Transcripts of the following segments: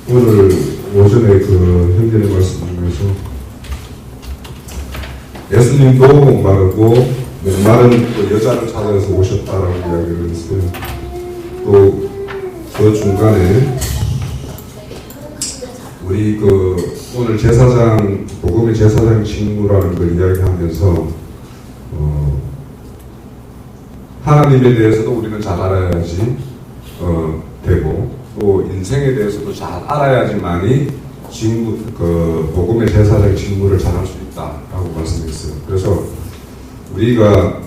오늘 오전에 그 형제의 말씀 중에서 예수님도 마르고 마른 그 여자를 찾아서 오셨다라고 이야기를 했어요. 또 그 중간에 우리 그 오늘 제사장 복음의 제사장 직무라는 걸 이야기하면서 하나님에 대해서도 우리는 잘 알아야지 되고 또 인생에 대해서도 잘 알아야지만이 직무 그 복음의 제사장 직무를 잘할 수 있다라고 말씀했어요. 그래서 우리가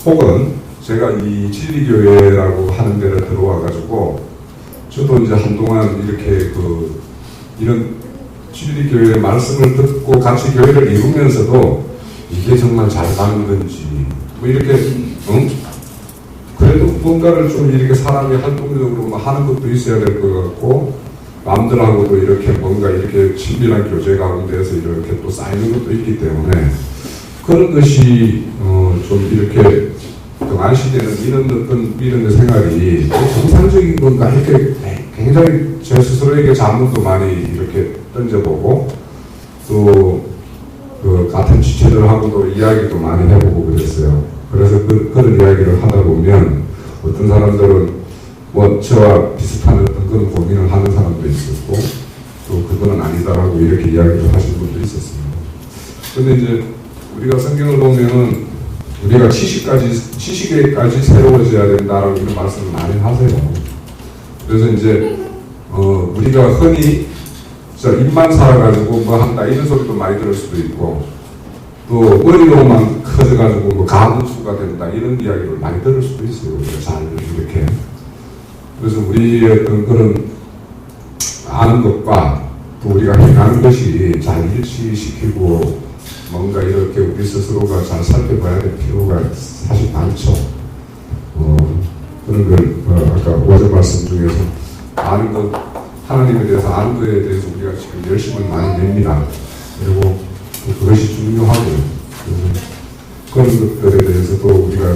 혹은 제가 이 진리교회라고 하는 데를 들어와 가지고 저도 이제 한동안 이렇게 이런 진리교회의 말씀을 듣고 같이 교회를 이루면서도 이게 정말 잘 가는 건지 뭐 이렇게 그래도 뭔가를 좀 이렇게 사람이 활동적으로 하는 것도 있어야 될 것 같고 남들하고도 이렇게 뭔가 이렇게 친밀한 교제 가운데에서 이렇게 또 쌓이는 것도 있기 때문에 그런 것이 좀 이렇게 안시되는 이런 어떤 믿음의 생활이 정상적인 건가 이렇게 굉장히 제 스스로에게 자문도 많이 이렇게 던져보고 또 같은 지체들하고도 이야기도 많이 해보고 그랬어요. 그래서 그런 이야기를 하다 보면 어떤 사람들은 뭐 저와 비슷한 어떤 그런 고민을 하는 사람도 있었고 또 그거는 아니다라고 이렇게 이야기를 하신 분도 있었습니다. 근데 이제 우리가 성경을 보면은 우리가 지식에까지 새로워져야 된다라고 이런 말씀을 많이 하세요. 그래서 이제 우리가 흔히 입만 살아가지고 뭐 한다 이런 소리도 많이 들을 수도 있고 또 머리로만 커져가지고 뭐 가문수가 된다 이런 이야기를 많이 들을 수도 있어요. 잘 이렇게. 그래서 우리의 어떤 그런 아는 것과 또 우리가 행하는 것이 잘 일치시키고 뭔가 이렇게 우리 스스로가 잘 살펴봐야 될 필요가 사실 많죠. 그런 걸 아까 오전 말씀 중에서 아는 것, 하나님에 대해서 아는 것에 대해서 우리가 지금 열심을 많이 냅니다. 그리고 그것이 중요하고요. 그런 것들에 대해서 또 우리가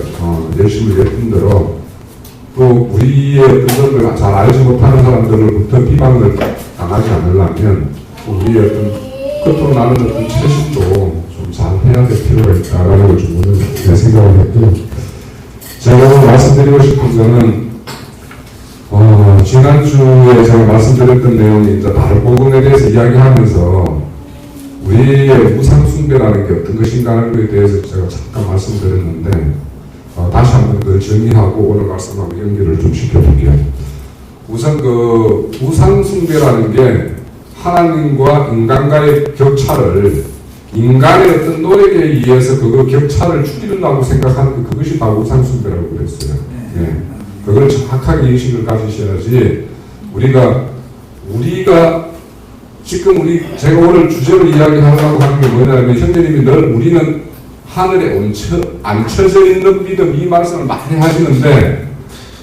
열심을 낼 뿐더러 또 우리의 어떤 것을 잘 알지 못하는 사람들로부터 비방을 당하지 않으려면 우리의 어떤 끝으로 나는 어떤 채식도 좀 잘 해야 될 필요가 있다라는 걸 좀 오늘 내 생각을 했고 제가 오늘 말씀드리고 싶은 거는 지난주에 제가 말씀드렸던 내용이 이제 다른 복음에 대해서 이야기하면서 우리의 우상숭배라는 게 어떤 것인가 하는 것에 대해서 제가 잠깐 말씀드렸는데 다시 한번 그걸 정리하고 오늘 말씀하고 연결을 좀 시켜볼게요. 우선 그 우상숭배라는 게 하나님과 인간과의 격차를 인간의 어떤 노력에 의해서 그 격차를 줄이려고 생각하는 그것이 바로 우상숭배라고 그랬어요. 네. 그걸 정확하게 인식을 가지셔야지 우리가 지금 제가 오늘 주제로 이야기하려고 하는 게 뭐냐면 형제님이 늘 우리는 하늘에 앉혀져 있는 믿음 이 말씀을 많이 하시는데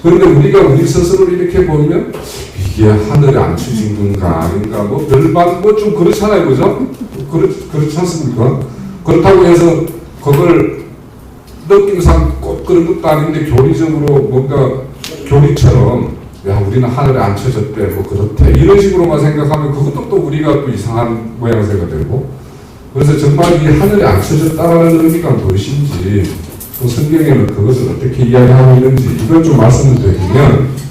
그런데 우리가 우리 스스로를 이렇게 보면 이게 하늘에 앉혀진 건가 아닌가 뭐 별반 뭐 좀 그렇잖아요, 그죠? 그렇지 않습니까? 그렇다고 해서 그걸 느낌상 꼭 그런 것도 아닌데 교리적으로 뭔가 교리처럼 야 우리는 하늘에 앉혀졌대 뭐 그렇대 이런 식으로만 생각하면 그것도 또 우리가 또 이상한 모양새가 되고 그래서 정말 이 하늘에 앉혀졌다라는 의미가 무엇인지 또 성경에는 그것을 어떻게 이야기하고 있는지 이걸 좀 말씀을 드리면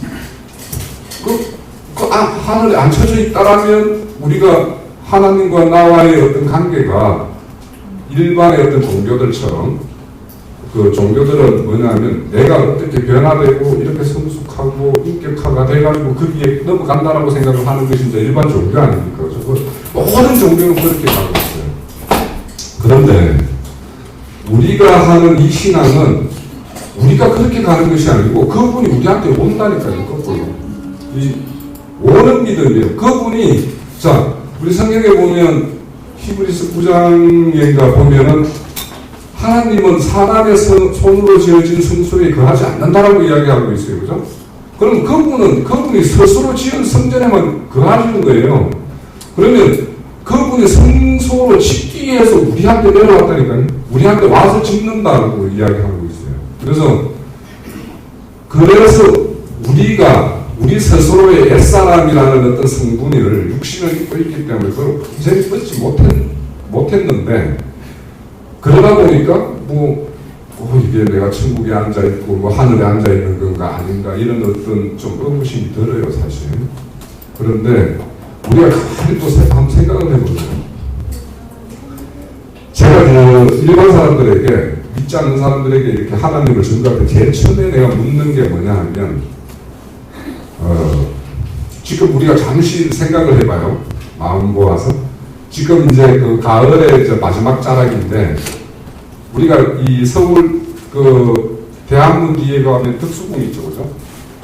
하늘에 앉혀져 있다라면 우리가 하나님과 나와의 어떤 관계가 일반의 어떤 종교들처럼 그 종교들은 뭐냐면 내가 어떻게 변화되고 이렇게 성숙하고 인격화가 돼가지고 거기에 넘어간다라고 생각을 하는 것이 이제 일반 종교 아닙니까? 모든 종교는 그렇게 가고 있어요. 그런데 우리가 하는 이 신앙은 우리가 그렇게 가는 것이 아니고 그분이 우리한테 온다니까요. 거꾸로. 이 오는 믿음이에요. 그분이 자 우리 성경에 보면 히브리서 9장인가 보면은 하나님은 사람의 손으로 지어진 성소에 거하지 않는다라고 이야기하고 있어요. 그죠? 그럼 그분이 스스로 지은 성전에만 거하시는 거예요. 그러면 그분이 성소로 짓기 위해서 우리한테 내려왔다니까요. 우리한테 와서 짓는다고 이야기하고 있어요. 그래서 우리 스스로의 옛사람이라는 어떤 성분을 육신을 입고 있기 때문에 그걸 완전히 끊지 못했는데, 그러다 보니까 이게 내가 천국에 앉아있고 하늘에 앉아있는 건가 아닌가 이런 어떤 좀 의구심이 들어요, 사실. 그런데 우리가 가만히 또 한번 생각을 해보세요. 제가 일반 사람들에게, 믿지 않는 사람들에게 이렇게 하나님을 증거할 때 제일 처음에 내가 묻는 게 뭐냐 하면, 지금 우리가 잠시 생각을 해봐요. 마음 모아서. 지금 이제 그 가을의 이제 마지막 자락인데, 우리가 이 서울 대학문 뒤에 가면 덕수궁이 있죠, 그죠?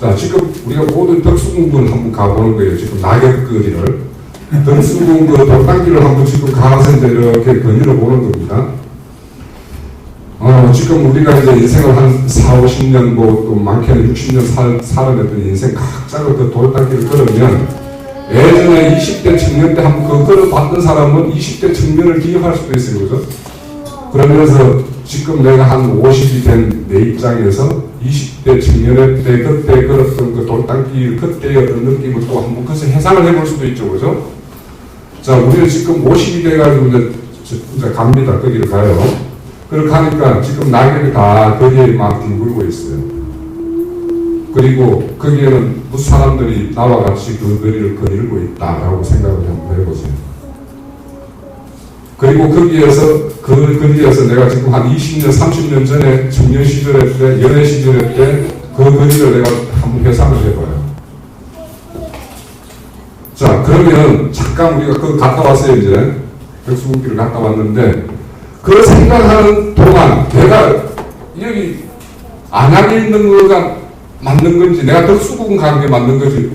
자, 지금 우리가 모든 덕수궁을 한번 가보는 거예요. 지금 낙엽거리를. 덕수궁 돌담길을 한번 지금 가서 이제 이렇게 거리를 보는 겁니다. 지금 우리가 이제 인생을 한 4, 50년, 또 많게는 60년 살아냈던 인생 각자가 그 돌담길을 걸으면, 예전에 20대 청년 때 한번 걸어봤던 사람은 20대 청년을 기억할 수도 있어요, 그죠? 그러면서 지금 내가 한 50이 된 내 입장에서 20대 청년의 때 그때 걸었던 그 돌담길 그때의 어떤 느낌을 또 한번 그것을 해상을 해볼 수도 있죠, 그죠? 자, 우리는 지금 50이 돼가지고 이제 갑니다. 거기를 가요. 그렇게 하니까 지금 낙엽이 다 거기에 막 뒹굴고 있어요. 그리고 거기에는 무슨 사람들이 나와 같이 그 거리를 거닐고 있다라고 생각을 한번 해보세요. 그리고 거기에서 그 거리에서 내가 지금 한 20년, 30년 전에 청년 시절에 때, 연애 시절에 때 그 거리를 내가 한번 계산을 해봐요. 자, 그러면 잠깐 우리가 그 갔다 왔어요, 이제. 덕수궁길을 갔다 왔는데, 그 생각하는 동안 내가 여기 안양에 있는 거가 맞는 건지, 내가 덕수궁 간 게 맞는 건지,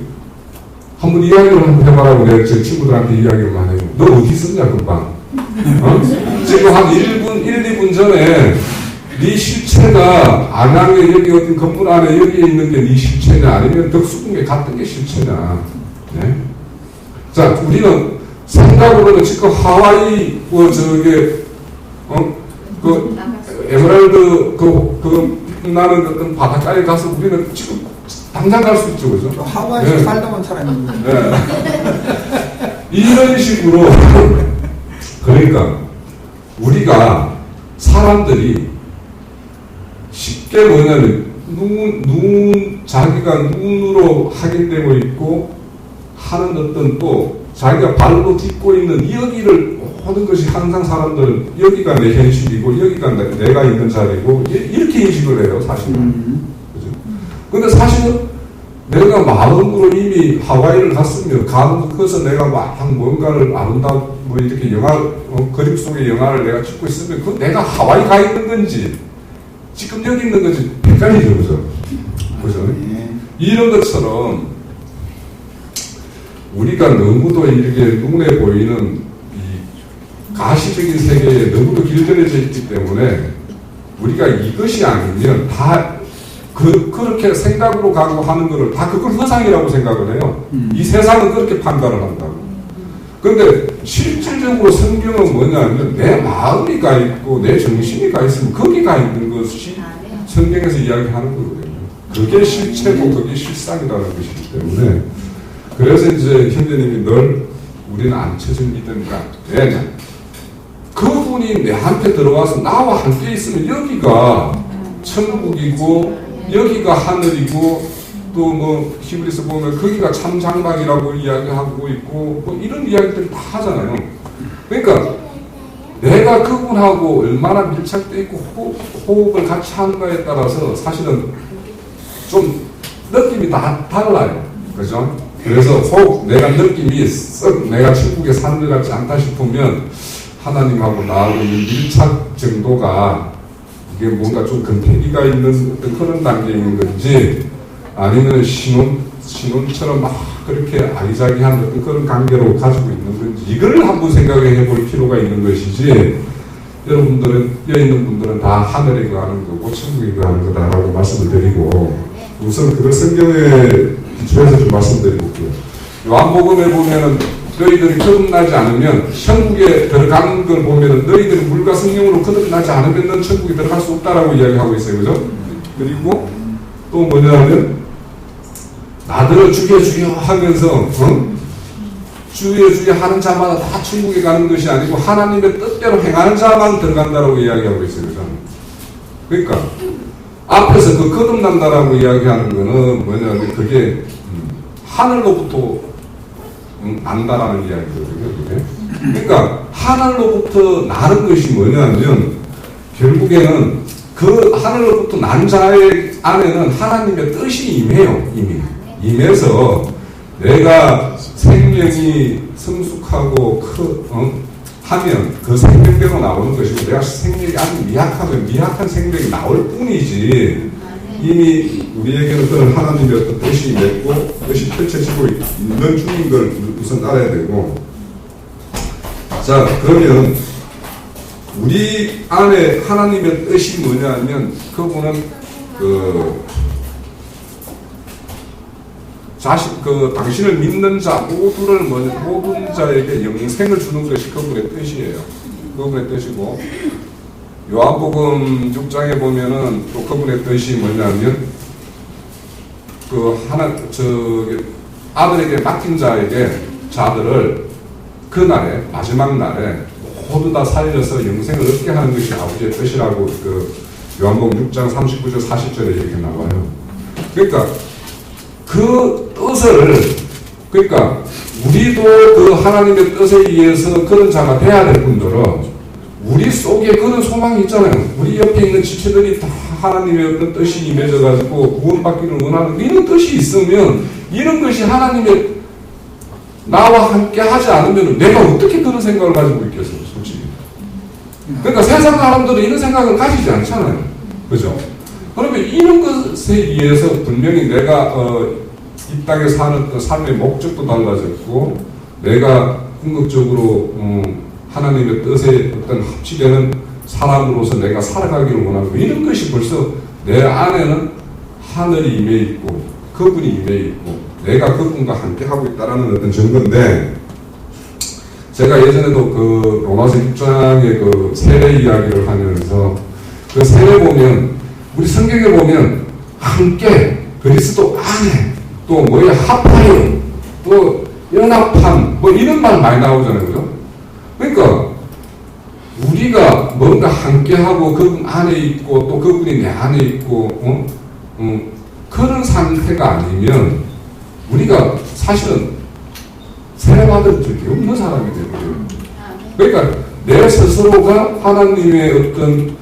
한번 이야기를 한번 해봐라고 내가 제 친구들한테 이야기를 많이 해요. 너 어디 있었냐, 금방? 지금 한 1, 2분 전에 네 실체가 안양에 여기 어떤 건물 안에 여기에 있는 게 네 실체냐, 아니면 덕수궁에 갔던 게 실체냐. 네? 자, 우리는 생각으로는 지금 하와이 에메랄드 나는 어떤 바닷가에 가서 우리는 지금 당장 갈 수 있죠, 그죠? 하와이에서 네. 살다 온 사람입니다. 네. 이런 식으로 그러니까 우리가 사람들이 쉽게 뭐냐면 자기가 눈으로 확인되고 있고 하는 어떤 또 자기가 발로 딛고 있는 여기를 모든 것이 항상 사람들은 여기가 내 현실이고 여기가 내가 있는 자리고 이렇게 인식을 해요, 사실은. 그죠? 근데 사실은 내가 마음으로 이미 하와이를 갔으면 거기서 내가 막 뭔가를 아름다운 이렇게 그림 속의 영화를 내가 찍고 있으면 그 내가 하와이 가 있는 건지 지금 여기 있는 건지 헷갈리죠, 그죠? 그죠? 이런 것처럼 우리가 너무도 이렇게 눈에 보이는 이 가시적인 세계에 너무도 길들여져 있기 때문에 우리가 이것이 아니면 다 그렇게 생각으로 가고 하는 거를 다 그걸 허상이라고 생각을 해요. 이 세상은 그렇게 판단을 한다고. 근데 실질적으로 성경은 뭐냐면 내 마음이 가 있고 내 정신이 가 있으면 거기 가 있는 것이 성경에서 이야기하는 거거든요. 그게 실체고 그게 실상이라는 것이기 때문에 그래서 이제 형제님이 늘 우리는 안 쳐진 믿음이다. 왜냐? 그분이 내한테 들어와서 나와 함께 있으면 여기가 천국이고 여기가 하늘이고 또 히브리서 보면 거기가 참 장막이라고 이야기하고 있고 이런 이야기들 다 하잖아요. 그러니까 내가 그분하고 얼마나 밀착되어 있고 호흡을 같이 하는가에 따라서 사실은 좀 느낌이 다 달라요. 그죠? 그래서 내가 느낌이 썩 내가 천국에 사는 것 같지 않다 싶으면 하나님하고 나하고 밀착 정도가 이게 뭔가 좀 근태기가 있는 어떤 그런 단계에 있는 건지 아니면 신혼처럼 막 그렇게 아기자기한 어떤 그런 관계로 가지고 있는 건지 이걸 한번 생각해 볼 필요가 있는 것이지 여러분들은 여기 있는 분들은 다 하늘에 가는 거고 천국에 가는 거다라고 말씀을 드리고 우선 그걸 성경에 기초해서 좀 말씀드리고 있고요. 요한복음에 보면은 너희들이 거듭나지 않으면 천국에 들어가는 걸 보면 너희들이 물과 성령으로 거듭나지 않으면 넌 천국에 들어갈 수 없다라고 이야기하고 있어요. 그죠? 그리고 또 뭐냐면 나더러 죽여 하면서 죽여 하는 자마다 다 천국에 가는 것이 아니고 하나님의 뜻대로 행하는 자만 들어간다라고 이야기하고 있어요. 그죠? 그러니까 앞에서 그 거듭난다라고 이야기하는 거는 뭐냐면 그게 하늘로부터 난다라는 이야기거든요. 그게. 그러니까 하늘로부터 나는 것이 뭐냐면 결국에는 그 하늘로부터 난 자의 안에는 하나님의 뜻이 임해요. 임해서 내가 생명이 성숙하고 하면 그 생명대로 나오는 것이고 내가 생명이 아주 미약하면 미약한 생명이 나올 뿐이지 이미 우리에게는 그런 하나님의 어떤 뜻이 임했고 뜻이 펼쳐지고 있는 중인 걸 우선 알아야 되고 자 그러면 우리 안에 하나님의 뜻이 뭐냐면 그분은 당신을 믿는 자 모든 자에게 영생을 주는 것이 그분의 뜻이에요. 그분의 뜻이고 요한복음 6장에 보면은 또 그분의 뜻이 뭐냐면 아들에게 맡긴 자들을 그날에 마지막 날에 모두 다 살려서 영생을 얻게 하는 것이 아버지의 뜻이라고 요한복음 6장 39절 40절에 이렇게 나와요. 그러니까 그 뜻을 우리도 그 하나님의 뜻에 의해서 그런 자가 돼야 될 뿐더러 우리 속에 그런 소망이 있잖아요. 우리 옆에 있는 지체들이 다 하나님의 어떤 뜻이 임해져가지고 구원받기를 원하는 이런 뜻이 있으면 이런 것이 하나님의 나와 함께 하지 않으면 내가 어떻게 그런 생각을 가지고 있겠어요, 솔직히. 그러니까 세상 사람들은 이런 생각을 가지지 않잖아요. 그죠? 그러면 이런 것에 의해서 분명히 내가 이 땅에 사는 삶의 목적도 달라졌고 내가 궁극적으로 하나님의 뜻에 어떤 합치되는 사람으로서 내가 살아가기를 원하고 이런 것이 벌써 내 안에는 하늘이 임해 있고 그분이 임해 있고 내가 그분과 함께 하고 있다라는 어떤 증거인데 제가 예전에도 로마서 6장의 세례 이야기를 하면서 그 세례 보면 우리 성경에 보면 함께 그리스도 안에 또 합하여 또 연합한 이런 말 많이 나오잖아요. 그죠? 그러니까 우리가 뭔가 함께하고 그분 안에 있고 또 그분이 내 안에 있고 그런 상태가 아니면 우리가 사실은 세례받을 적이 없는 사람이 되거든요. 그러니까 내 스스로가 하나님의 어떤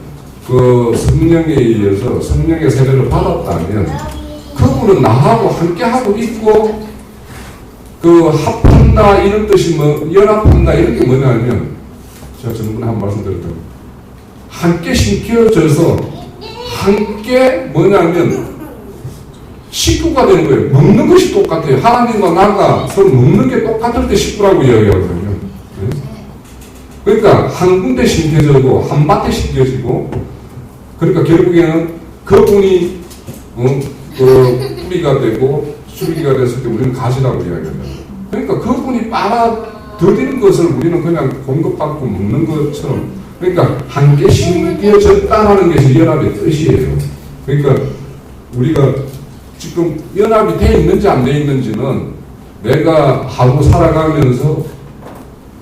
성령에 의해서 성령의 세례를 받았다면 그분은 나하고 함께하고 있고 합한다 이런 뜻이 연합한다 이런 게 뭐냐면 제가 전번에 한 말씀 드렸던 함께 심겨져서 함께 뭐냐면 식구가 되는 거예요. 먹는 것이 똑같아요. 하나님과 나가 서로 먹는 게 똑같을 때 식구라고 이야기하거든요. 그러니까 한 군데 심겨지고 한 밭에 심겨지고 그러니까 결국에는 그분이 뿌리가 되고 줄기가 됐을 때 우리는 가지라고 이야기합니다. 그러니까 그분이 빨아들이는 것을 우리는 그냥 공급받고 먹는 것처럼 그러니까 함께 심겨졌다는 것이 연합의 뜻이에요. 그러니까 우리가 지금 연합이 돼 있는지 안 돼 있는지는 내가 하고 살아가면서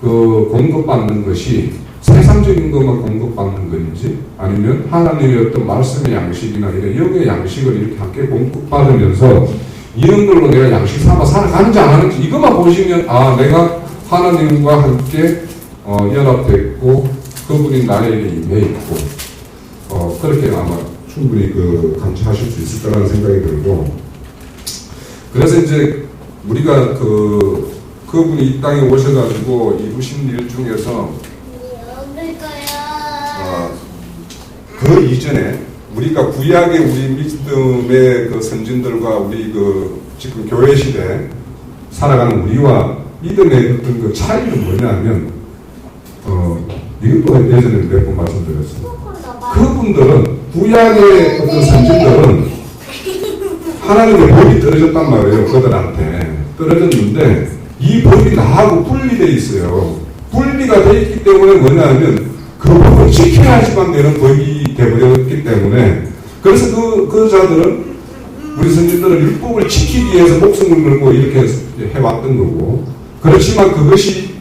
공급받는 것이 세상적인 것만 공급받는 것인지 아니면 하나님의 어떤 말씀의 양식이나 이런 영의 양식을 이렇게 함께 공급받으면서 이런 걸로 내가 양식 삼아 살아가는지 안 하는지 이것만 보시면 내가 하나님과 함께 연합됐고 그분이 나에게 임해 있고 그렇게 아마 충분히 감지하실 수 있을 거라는 생각이 들고 그래서 이제 우리가 그분이 이 땅에 오셔가지고 이루신 일 중에서 그 이전에 우리가 구약의 우리 믿음의 선진들과 우리 지금 교회 시대 살아가는 우리와 믿음의 어떤 차이는 뭐냐면 이것도 예전에 몇 번 말씀드렸어요. 그분들은 구약의 어떤 선진들은 하나님의 법이 떨어졌단 말이에요. 그들한테 떨어졌는데 이 이 법이 나하고 분리되어 있어요. 분리가 되어 있기 때문에 뭐냐면 그 법을 지켜야지만 되는 법이 되어버렸기 때문에 그래서 그 자들은 우리 선진들은 율법을 지키기 위해서 목숨을 걸고 이렇게 해왔던 거고 그렇지만 그것이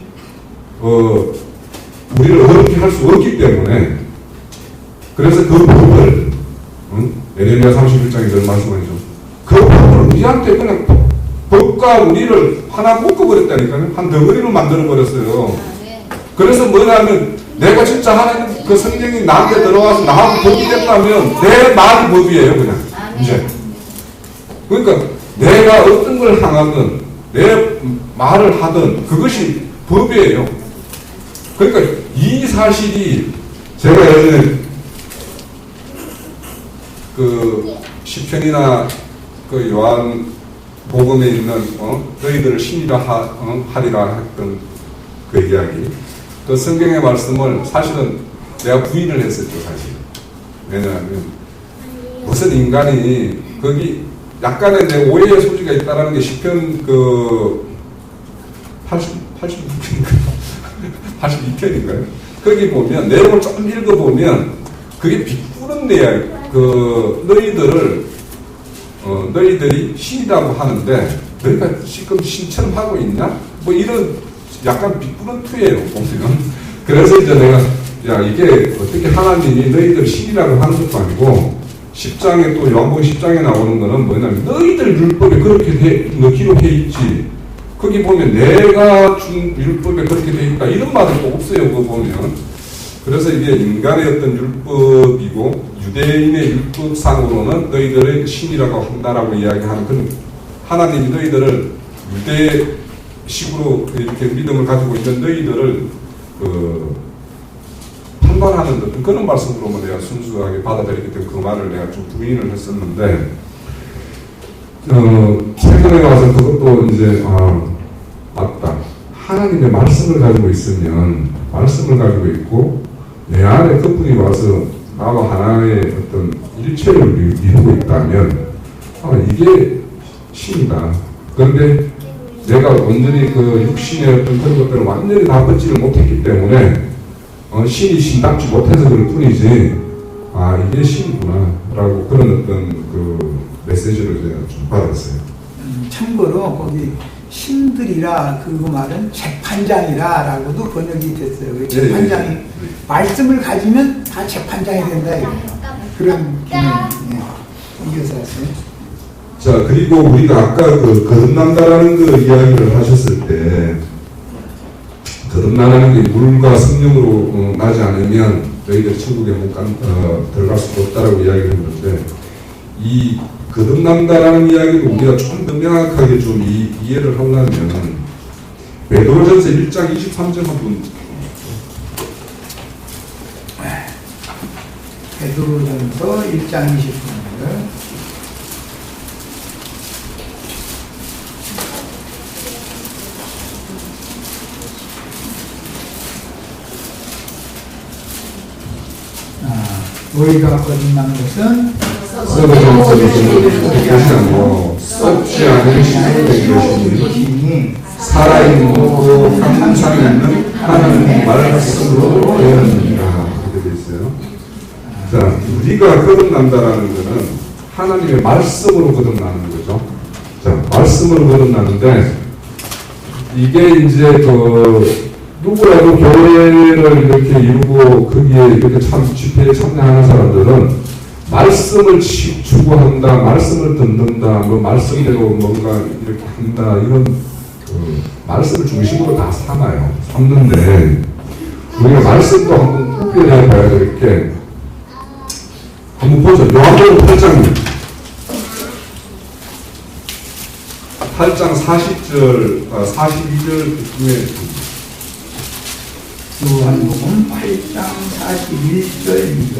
우리를 어렵게 할 수 없기 때문에 그래서 그 법을 에레미야 31장에 그런 말씀하죠. 그 법을 우리한테 그냥 법과 우리를 하나 묶어버렸다니까요. 한 덩어리로 만들어버렸어요. 그래서 뭐냐면 내가 진짜 하나님 그 성경이 나한테 들어와서 나하고 법이 됐다면 내 말이 법이에요. 그냥 이제 그러니까 내가 어떤 걸 향하든 내 말을 하든 그것이 법이에요. 그러니까 이 사실이 제가 예전에 그 시편이나 그 요한 복음에 있는 너희들을 신이라 하리라 했던 그 이야기 그 성경의 말씀을 사실은 내가 부인을 했었죠. 사실 왜냐하면 무슨 인간이 거기 약간의 내 오해의 소지가 있다라는 게 시편 그 82편인가요? 거기 보면 내용을 조금 읽어보면 그게 비꼬는 내용 그 너희들이 신이라고 하는데 너희가 지금 신처럼 하고 있냐? 뭐 이런 약간 비꼬는 투예요 보면. 그래서 이제 내가 야 이게 어떻게 하나님이 너희들 신이라고 하는 것도 아니고 10장에 또 요한복음 10장에 나오는 거는 뭐냐면 너희들 율법에 그렇게 기록해 있지. 거기 보면 내가 준 율법에 그렇게 돼 있다 이런 말은 또 없어요. 그거 보면. 그래서 이게 인간의 어떤 율법이고 유대인의 율법상으로는 너희들의 신이라고 한다라고 이야기하는 그런 하나님이 너희들을 유대식으로 이렇게 믿음을 가지고 있는 너희들을 판단하는 어떤 그런 말씀으로만 내가 순수하게 받아들이기 때문에 그 말을 내가 좀 부인을 했었는데 최근에 와서 그것도 이제 맞다. 하나님의 말씀을 가지고 있으면 말씀을 가지고 있고 내 안에 그분이 와서 나와 하나의 어떤 일체를 이루고 있다면 이게 신이다. 그런데 내가 완전히 그 육신의 어떤 그런 것들을 완전히 다 벗지를 못했기 때문에 신이 신답지 못해서 그럴 뿐이지 이게 신이구나 라고 그런 어떤 그 메시지를 제가 좀 받았어요. 참고로 거기 신들이라 그 말은 재판장이라 라고도 번역이 됐어요. 재판장이 말씀을 가지면 다 재판장이 된다 이거예요. 그런 기능이 이겨서였어요. 자 그리고 우리가 아까 그 거듭난다라는 그 이야기를 하셨을 때 거듭나는 게 물과 성령으로 나지 않으면 너희들 천국에 못 들어갈 수 없다라고 이야기를 했는데 이 거듭난다라는 이야기를 우리가 좀 더 명확하게 좀 이해를 하려면 베드로전서 1장 23절 한번 베드로전서 1장 23절 너희가 거듭난 것은 썩어진 것이 아니고 썩지 않은 신의 것이니 살아있는 고 항상 있는 하나님의 말씀으로 되었느니라 이렇게 되어 있어요. 자, 우리가 거듭난다라는 것은 하나님의 말씀으로 거듭나는 거죠. 자, 말씀으로 거듭나는데 이게 이제 누구라도 교회를 이렇게 이루고 거기에 이렇게 집회에 참여하는 사람들은 말씀을 추구한다, 말씀을 듣는다, 뭐 말씀대로 뭔가 이렇게 한다 이런 말씀을 중심으로 다 삼는데 우리가 말씀도 한번 구별해 봐야 될 게 한번 보죠. 요한복음 8장 40절, 42절 중에 요한복음 8장 41절입니다.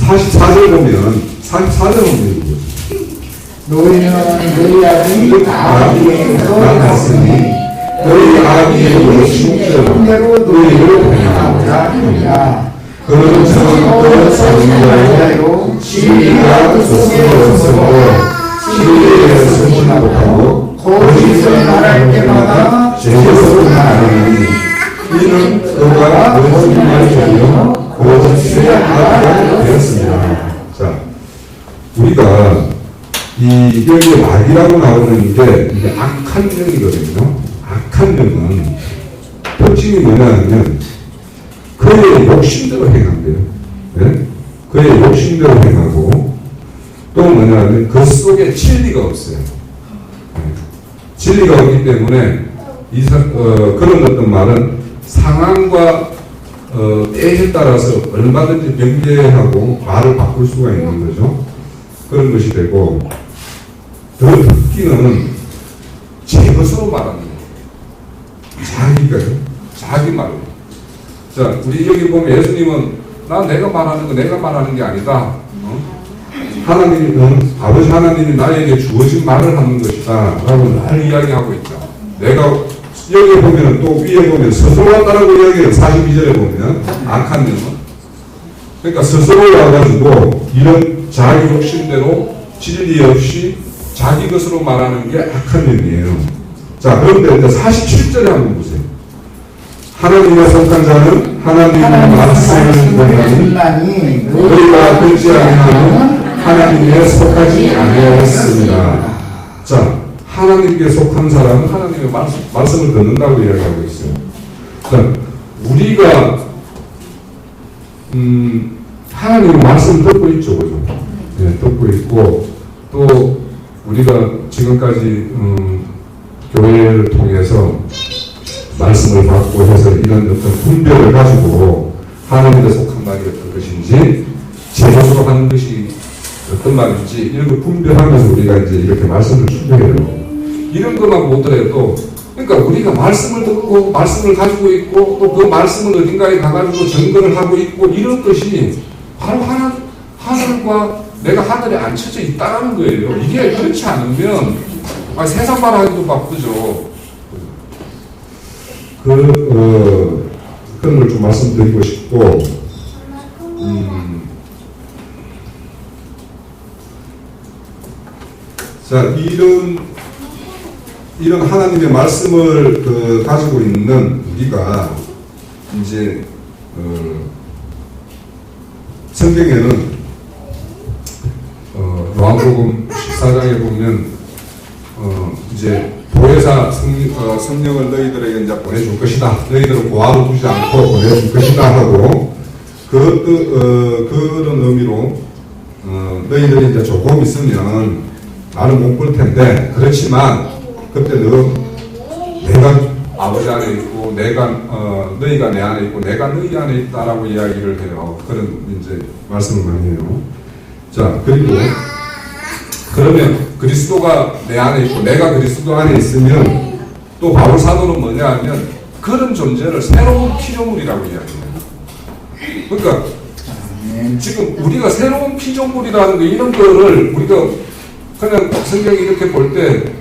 44절 보면 44절 보면 너희는 너희 아들이 아비에서 났으니 너희 아비의 신대로 너희를 변화하라 하니라. 그는 성령으로 진리가 그 속에 없으므로 진리에 서지 못하고 거짓을 말할 때마다 제대로 말하니 이는 그가 거짓말이며 거짓의 아들이 되었습니다. 자, 우리가 이 여기에 말이라고 나오는 게 이게 악한 영이거든요. 악한 영은 특징이 뭐냐면 그의 욕심대로 행한대요. 네? 그의 욕심대로 행하고 또 뭐냐면 그 속에 진리가 없어요. 네. 진리가 없기 때문에 그런 어떤 말은 상황과 때에 따라서 얼마든지 변개하고 말을 바꿀 수가 있는 거죠. 그런 것이 되고 더 특기는 제 것으로 말하는 거예요. 자기 말로. 자, 우리 여기 보면 예수님은 난 내가 말하는 게 아니다. 하나님은 아버지 하나님이 나에게 주어진 말을 하는 것이다 라고 늘 이야기하고 있다. 내가 여기 보면 또 위에 보면 스스로 왔다라고 이야기해요. 42절에 보면 악한 영은 그러니까 스스로 와가지고 이런 자기 욕심대로 진리 없이 자기 것으로 말하는 게 악한 영이에요. 자, 그런데 이제 47절에 한번 보세요. 하나님의 속한 자는 하나님의 말씀을 듣나니 너희가 듣지 아니하면 하나님의 속하지 아니하였습니다. 자, 하나님께 속한 사람은 하나님의 말씀을 듣는다고 이야기하고 있어요. 자, 우리가 하나님의 말씀을 듣고 있죠, 그죠? 네, 듣고 있고 또 우리가 지금까지 교회를 통해서 말씀을 받고 해서 이런 어떤 분별을 가지고 하나님께 속한 말이 어떤 것인지 제대로 하는 것이 어떤 말인지 이런 걸 분별하면서 우리가 이제 이렇게 말씀을 준비해요. 이런 것만 보더라도 그러니까 우리가 말씀을 듣고 말씀을 가지고 있고 또 그 말씀을 어딘가에 가가지고 증거를 하고 있고 이런 것이 바로 하늘과 내가 하늘에 앉혀져 있다는 거예요. 이게 그렇지 않으면 세상 말하기도 바쁘죠. 그런 걸 좀 말씀드리고 싶고, 자, 이런 하나님의 말씀을 가지고 있는 우리가 이제 성경에는 요한복음 14장에 보면 이제 보혜사 성령을 너희들에게 이제 보내줄 것이다. 너희들은 고아로 두지 않고 보내줄 것이다 하고 그런 의미로 너희들이 이제 조금 있으면 나는 못 볼 텐데 그렇지만 그때 내가 아버지 안에 있고 너희가 내 안에 있고 내가 너희 안에 있다라고 이야기를 해요. 그런 이제 말씀을 많이 해요. 자, 그리고 그러면 그리스도가 내 안에 있고 내가 그리스도 안에 있으면 또 바울 사도는 뭐냐 하면 그런 존재를 새로운 피조물이라고 이야기해요. 그러니까 지금 우리가 새로운 피조물이라는 게 이런 거를 우리가 그냥 성경이 이렇게 볼 때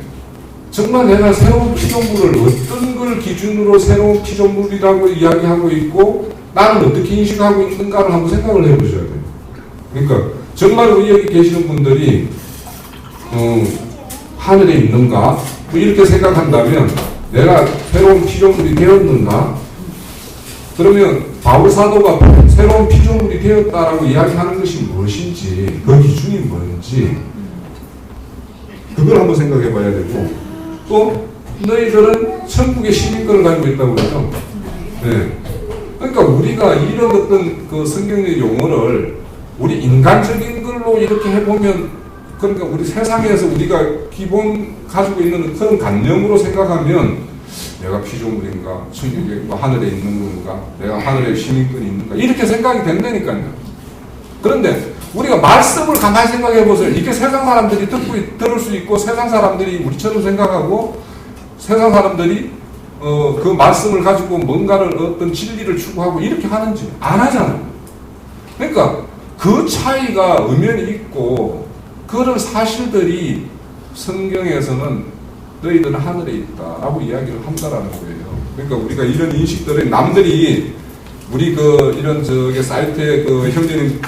정말 내가 새로운 피조물을 어떤 걸 기준으로 새로운 피조물이라고 이야기하고 있고 나는 어떻게 인식하고 있는가를 한번 생각을 해보셔야 돼요. 그러니까 정말 우리 여기 계시는 분들이 하늘에 있는가? 뭐 이렇게 생각한다면 내가 새로운 피조물이 되었는가? 그러면 바울 사도가 새로운 피조물이 되었다라고 이야기하는 것이 무엇인지 그 기준이 뭔지 그걸 한번 생각해 봐야 되고 또 너희들은 천국의 시민권을 가지고 있다고 그러죠. 네. 그러니까 우리가 이런 어떤 그 성경의 용어를 우리 인간적인 걸로 이렇게 해보면 그러니까 우리 세상에서 우리가 기본 가지고 있는 그런 관념으로 생각하면 내가 피조물인가, 천국에 하늘에 있는 건가, 내가 하늘에 시민권이 있는가 이렇게 생각이 된다니까요. 그런데 우리가 말씀을 가만히 생각해 보세요. 이게 세상 사람들이 들을 수 있고 세상 사람들이 우리처럼 생각하고 세상 사람들이 그 말씀을 가지고 뭔가를 어떤 진리를 추구하고 이렇게 하는지 안 하잖아요. 그러니까 그 차이가 엄연히 있고 그런 사실들이 성경에서는 너희들은 하늘에 있다라고 이야기를 한다라는 거예요. 그러니까 우리가 이런 인식들을 남들이 우리 이런 사이트에 형제님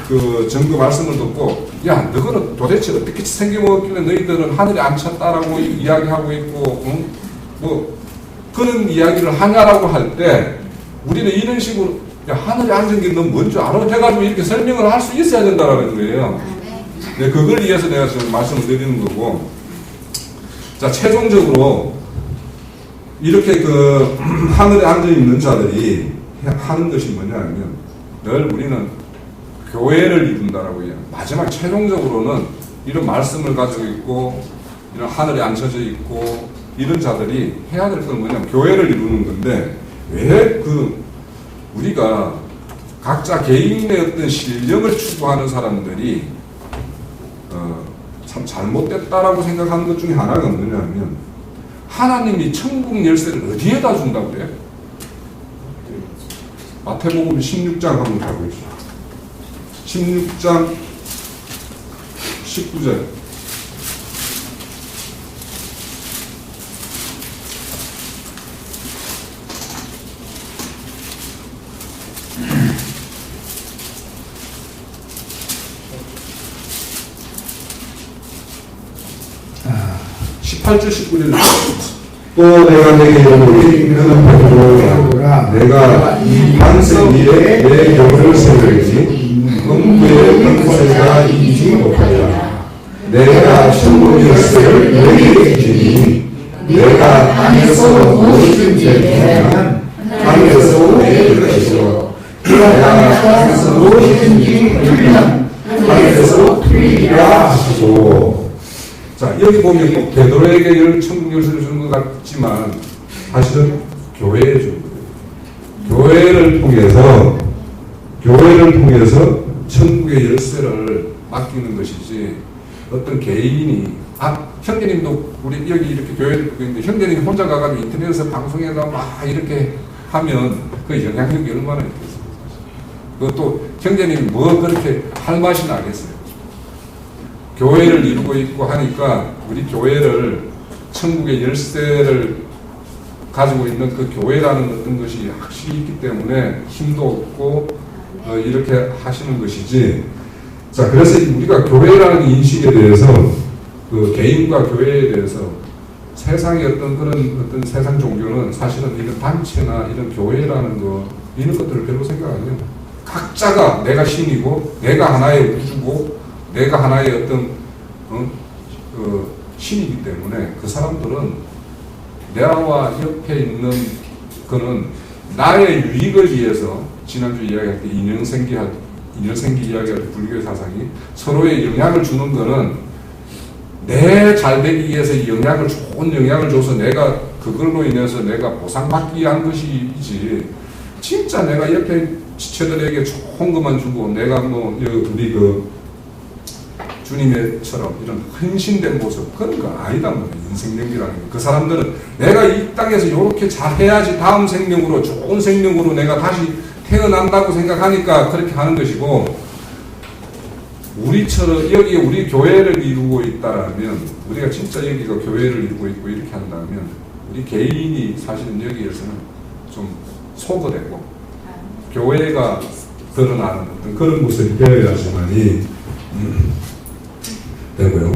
증거 말씀을 듣고, 야, 너희는 도대체 어떻게 생겨먹길래 너희들은 하늘에 안 쳤다라고 이야기하고 있고, 응? 뭐, 그런 이야기를 하냐라고 할 때, 우리는 이런 식으로, 야, 하늘에 앉은 게 너 뭔지 알아? 해가지고 이렇게 설명을 할 수 있어야 된다라는 거예요. 네, 그걸 위해서 내가 지금 말씀을 드리는 거고, 자, 최종적으로, 이렇게 하늘에 앉아있는 자들이 하는 것이 뭐냐면, 늘 우리는 교회를 이룬다라고 해요. 마지막 최종적으로는 이런 말씀을 가지고 있고, 이런 하늘에 앉혀져 있고, 이런 자들이 해야 될 건 뭐냐면, 교회를 이루는 건데, 왜 우리가 각자 개인의 어떤 신령을 추구하는 사람들이, 참 잘못됐다라고 생각하는 것 중에 하나가 뭐냐면, 하나님이 천국 열쇠를 어디에다 준다고 그래요? 마태복음 16장 한번 가보십시오. 16장 19절. 아, 18절 19절. 또 내가 내게 이르노니 너는 베드로라 내가 이 반석 위에 내 영을 세우리니 음부의 권세가 이기지 못하리라. 내가 천국 열쇠를 너희에게 주리니 내가 땅에서 무엇이든지 하면 땅에서 내 것이요 내가 땅에서 무엇이든지 풀면 땅에서 풀리리라 하시고. 자, 여기 보면 꼭 베드로에게 천국 열쇠를 주는 것 같지만 사실은 교회에 주는 거예요. 교회를 통해서 천국의 열쇠를 맡기는 것이지, 어떤 개인이, 형제님도 우리 여기 이렇게 교회를 보고 있는데, 형제님이 혼자 가가지고 인터넷에서 방송에다 막 이렇게 하면 그 영향력이 얼마나 있겠어요. 그것도 형제님이 뭐 그렇게 할 맛이 나겠어요. 교회를 이루고 있고 하니까 우리 교회를, 천국의 열쇠를 가지고 있는 그 교회라는 어떤 것이 확실히 있기 때문에 힘도 없고 이렇게 하시는 것이지. 자, 그래서 우리가 교회라는 인식에 대해서, 개인과 교회에 대해서 세상의 어떤 세상 종교는 사실은 이런 단체나 이런 교회라는 이런 것들을 별로 생각 안 해요. 각자가 내가 신이고, 내가 하나의 우주고, 내가 하나의 어떤 신이기 때문에 그 사람들은 나와 옆에 있는 그는 나의 유익을 위해서, 지난주 이야기할 때 인연생기 이야기할 때 불교의 사상이 서로의 영향을 주는 거는 내 잘되기 위해서 좋은 영향을 줘서 내가 그걸로 인해서 내가 보상받기 위한 것이지, 진짜 내가 옆에 지체들에게 좋은 것만 주고 내가 우리 주님의처럼 이런 헌신된 모습, 그런 거 아니다. 인생연기라는 거. 그 사람들은 내가 이 땅에서 이렇게 잘해야지 다음 생명으로, 좋은 생명으로 내가 다시 태어난다고 생각하니까 그렇게 하는 것이고, 우리처럼 여기에 우리 교회를 이루고 있다라면, 우리가 진짜 여기가 교회를 이루고 있고 이렇게 한다면, 우리 개인이 사실은 여기에서는 좀 소거되고 교회가 드러나는 어떤 그런 모습이 되어야지만이 되고요.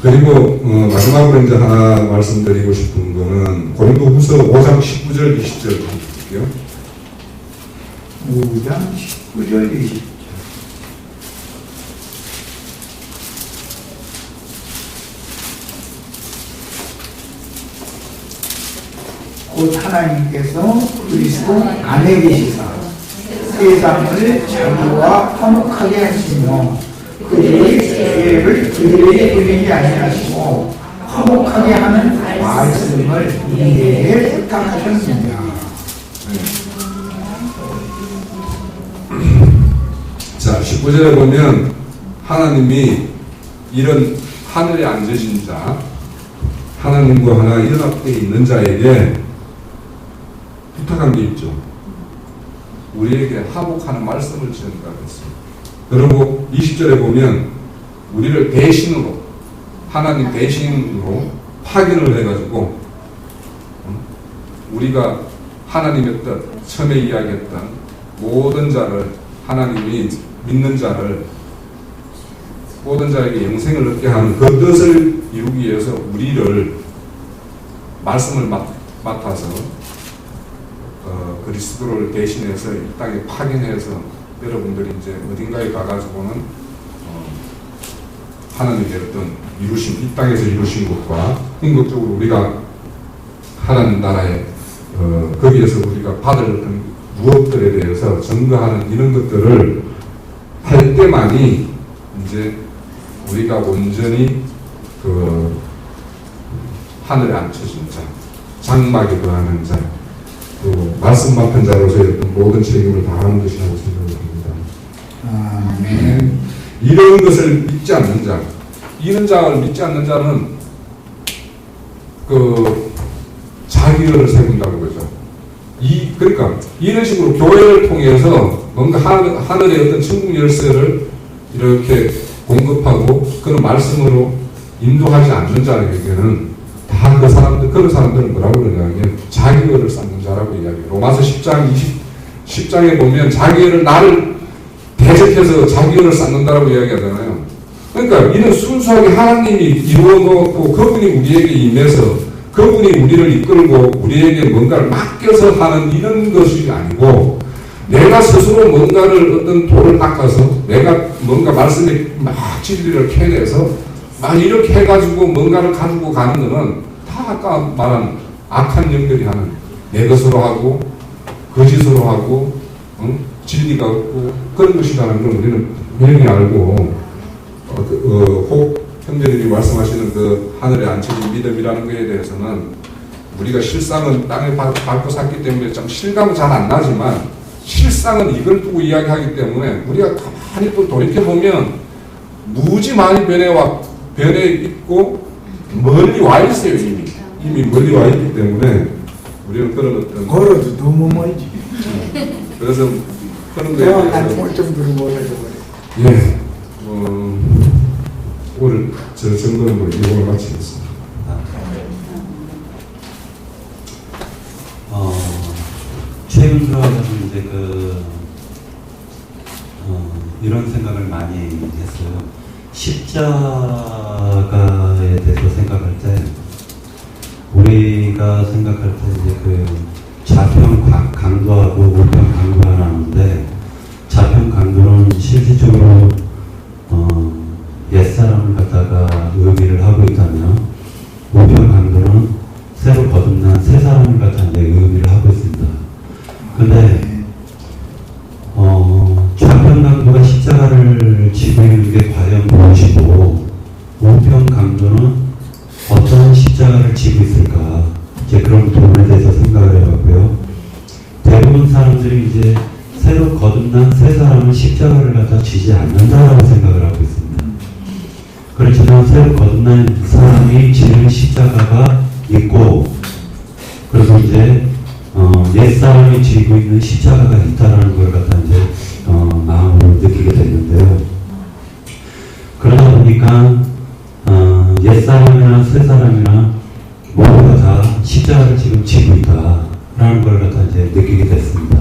그리고 마지막으로 이제 하나 말씀드리고 싶은 거는 고린도후서 5장 19절 20절 볼게요. 5장 19절 20절. 곧 하나님께서 그리스도 안에 계시사 세상을 자기와 화목하게 하시며 그들의 죄를 그들에게 돌리지 아니하시고 화목하게 하는 말씀을 이에게 부탁하셨습니다. 자, 19절에 보면 하나님이 이런 하늘에 앉으신 자, 하나님과 하나 연합되어 있는 자에게 부탁한 게 있죠. 우리에게 화목하는 말씀을 지은다고 했습니다. 그리고 20절에 보면 우리를 대신으로, 하나님 대신으로 파견을 해가지고 우리가 하나님의 뜻, 처음에 이야기했던 모든 자를 하나님이 믿는 자를 모든 자에게 영생을 얻게 하는 그 뜻을 이루기 위해서 우리를 말씀을 맡아서 그리스도를 대신해서 이 땅에 파견해서 여러분들이 이제 어딘가에 가가지고는 하나님의 어떤 이루신 이 땅에서 이루신 것과 궁극적으로 우리가 하나님 나라에 거기에서 우리가 받을 어떤 무엇들에 대해서 증거하는 이런 것들을 할 때만이 이제 우리가 온전히 그 하늘에 앉혀진 자, 장막에 거하는 자, 또 말씀 맡은 자로서의 어떤 모든 책임을 다하는 것이라고 생각을 합니다. 아멘. 이런 것을 믿지 않는 자, 이런 자를 믿지 않는 자는 그 자기를 세운다는 거죠. 그러니까 이런 식으로 교회를 통해서 뭔가 하늘의 어떤 천국 열쇠를 이렇게 공급하고 그런 말씀으로 인도하지 않는 자에게는 다 그 사람들, 그런 사람들은 뭐라고 그러냐면 자기를 쌓는 자라고 이야기해요. 로마서 10장에 보면 자기를 나를 대적해서 자기를 쌓는다라고 이야기하잖아요. 그러니까 이는 순수하게 하나님이 이루어놓고 그분이 우리에게 임해서 그분이 우리를 이끌고 우리에게 뭔가를 맡겨서 하는 이런 것이 아니고 내가 스스로 뭔가를 어떤 돌을 닦아서 내가 뭔가 말씀에 막 진리를 캐내서 막 이렇게 해가지고 뭔가를 가지고 가는 거는 다 아까 말한 악한 영들이 하는 내 것으로 하고 거짓으로 하고 진리가 없고 그런 것이라는 걸 우리는 분명히 알고 혹 형제님이 말씀하시는 그 하늘에 앉혀진 믿음이라는 것에 대해서는 우리가 실상은 땅에 밟고 샀기 때문에 좀 실감은 잘 안 나지만 실상은 이걸 두고 이야기하기 때문에 우리가 가만히 또 돌이켜보면 무지 많이 변해 있고 멀리 와 있어요. 이미 멀리 와 있기 때문에 우리는 그런 어떤 걸어도 너무 멀지. 그래서 그런 거에 내가 대해서 난 좀 몰라서 그래. 예, 오늘 저 정도는 이걸 마치겠습니다. 최근 들어와서 이제 이런 생각을 많이 했어요. 십자가에 대해서 생각할 때 우리가 생각할 때 이제 그 좌편 강도하고 우편 강도가 나오는데 좌편 강도는 실질적으로 옛사람을 갖다가 의미를 하고 있다면 우편 강도는 새로 거듭난 새 사람을 갖다가 의미를 하고 있습니다. 근데 좌편 강도가 십자가를 지고 있는 게 과연 무엇이고 우편 강도는 어떤 십자가를 지고 있을까? 이제 그런 부분에 대해서 생각을 해봤고요. 대부분 사람들이 이제 새로 거듭난 새 사람은 십자가를 갖다 지지 않는다라고 생각을 하고 있습니다. 그렇지만 새로 거듭난 사람이 지는 십자가가 있고, 그리고 이제 옛사람이 지고 있는 십자가가 있다라는 걸 갖다 이제 마음으로 느끼게 됐는데요. 그러다 보니까 옛사람이나 새사람이나 모두가 다 십자가를 지금 지고 있다라는 걸 갖다 이제 느끼게 됐습니다.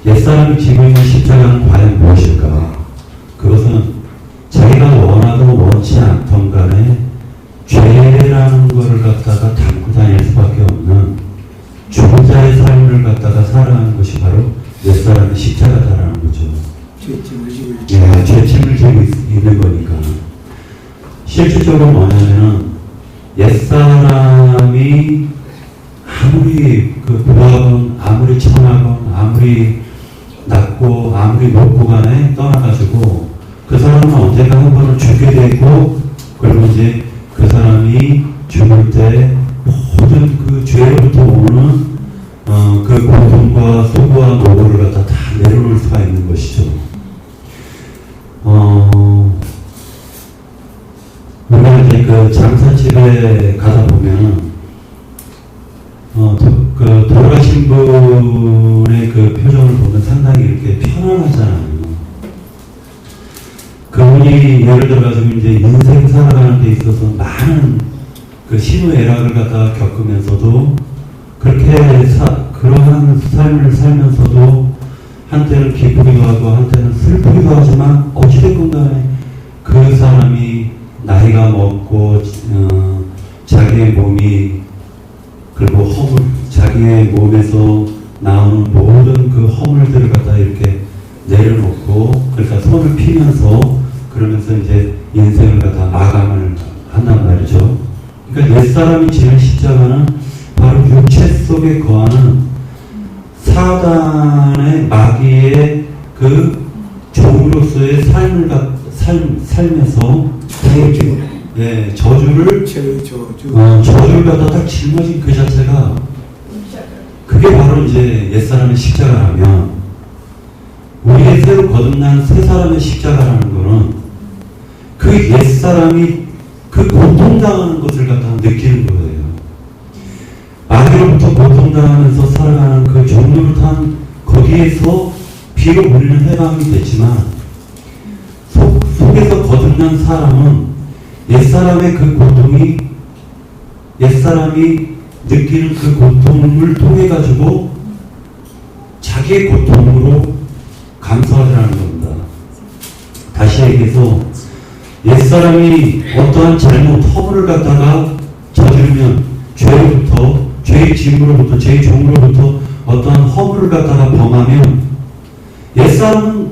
옛사람이 지고 있는 십자가는 과연 무엇일까? 그것은 자기가 원하도 원치 않던 간에 죄라는 것을 갖다가 담고 다닐 수밖에 없는 죽은 자의 삶을 갖다가 살아가는 것이 바로 옛사람의 십자가다라는 거죠. 죄짐을 지고 있지. 예, 죄짐을 지고 있는 거니까. 실질적으로 뭐냐면은 옛사람이 아무리 부하건 아무리 천하건 아무리 낮고 아무리 높고 간에 떠나가지고 그 사람은 언젠가 한 번은 죽게 되고, 그리고 이제 그 사람이 죽을 때 모든 그 죄로부터 오는 그 고통과 수고와 노고를 갖다 다 내려놓을 수가 있는 것이죠. 우리가 이제 그 장사집에 가다 보면 그 돌아가신 분의 그 표정을 보면 상당히 이렇게 편안하잖아요. 그분이 예를 들어가지고 이제 인생 살아가는 데 있어서 많은 그 시누애락을 갖다가 겪으면서도 그렇게 그러한 삶을 살면서도 한때는 기쁘기도 하고 한때는 슬프기도 하지만 어찌됐건 간에 그 사람이 나이가 먹고 자기의 몸이 그리고 자기의 몸에서 나오는 모든 그 허물들을 갖다 이렇게 내려놓고 그러니까 손을 피면서 그러면서 이제 인생을 갖다 마감을 한단 말이죠. 그러니까 옛사람이 지는 십자가는 바로 육체 속에 거하는 사단의 마귀의 그 종으로서의 삶에서 저주를 저주를 갖다 딱 짊어진 그 자체가 그게 바로 이제 옛사람의 십자가라면 우리의 새로 거듭난 새 사람의 십자가라는 거는 그 옛사람이 그 고통당하는 것을 갖다 느끼는 거예요. 마귀로부터 고통당하면서 살아가는 그 종노릇한 거기에서 비록 우리는 해방이 됐지만 속에서 거듭난 사람은 옛사람의 그 고통이 옛사람이 느끼는 그 고통을 통해 가지고 자기의 고통으로 감사하라는 겁니다. 다시 얘기해서 옛사람이 어떠한 잘못 허물을 갖다가 저지르면 죄로부터 죄의 짐으로부터 죄의 종으로부터 어떠한 허물을 갖다가 범하면 옛사람은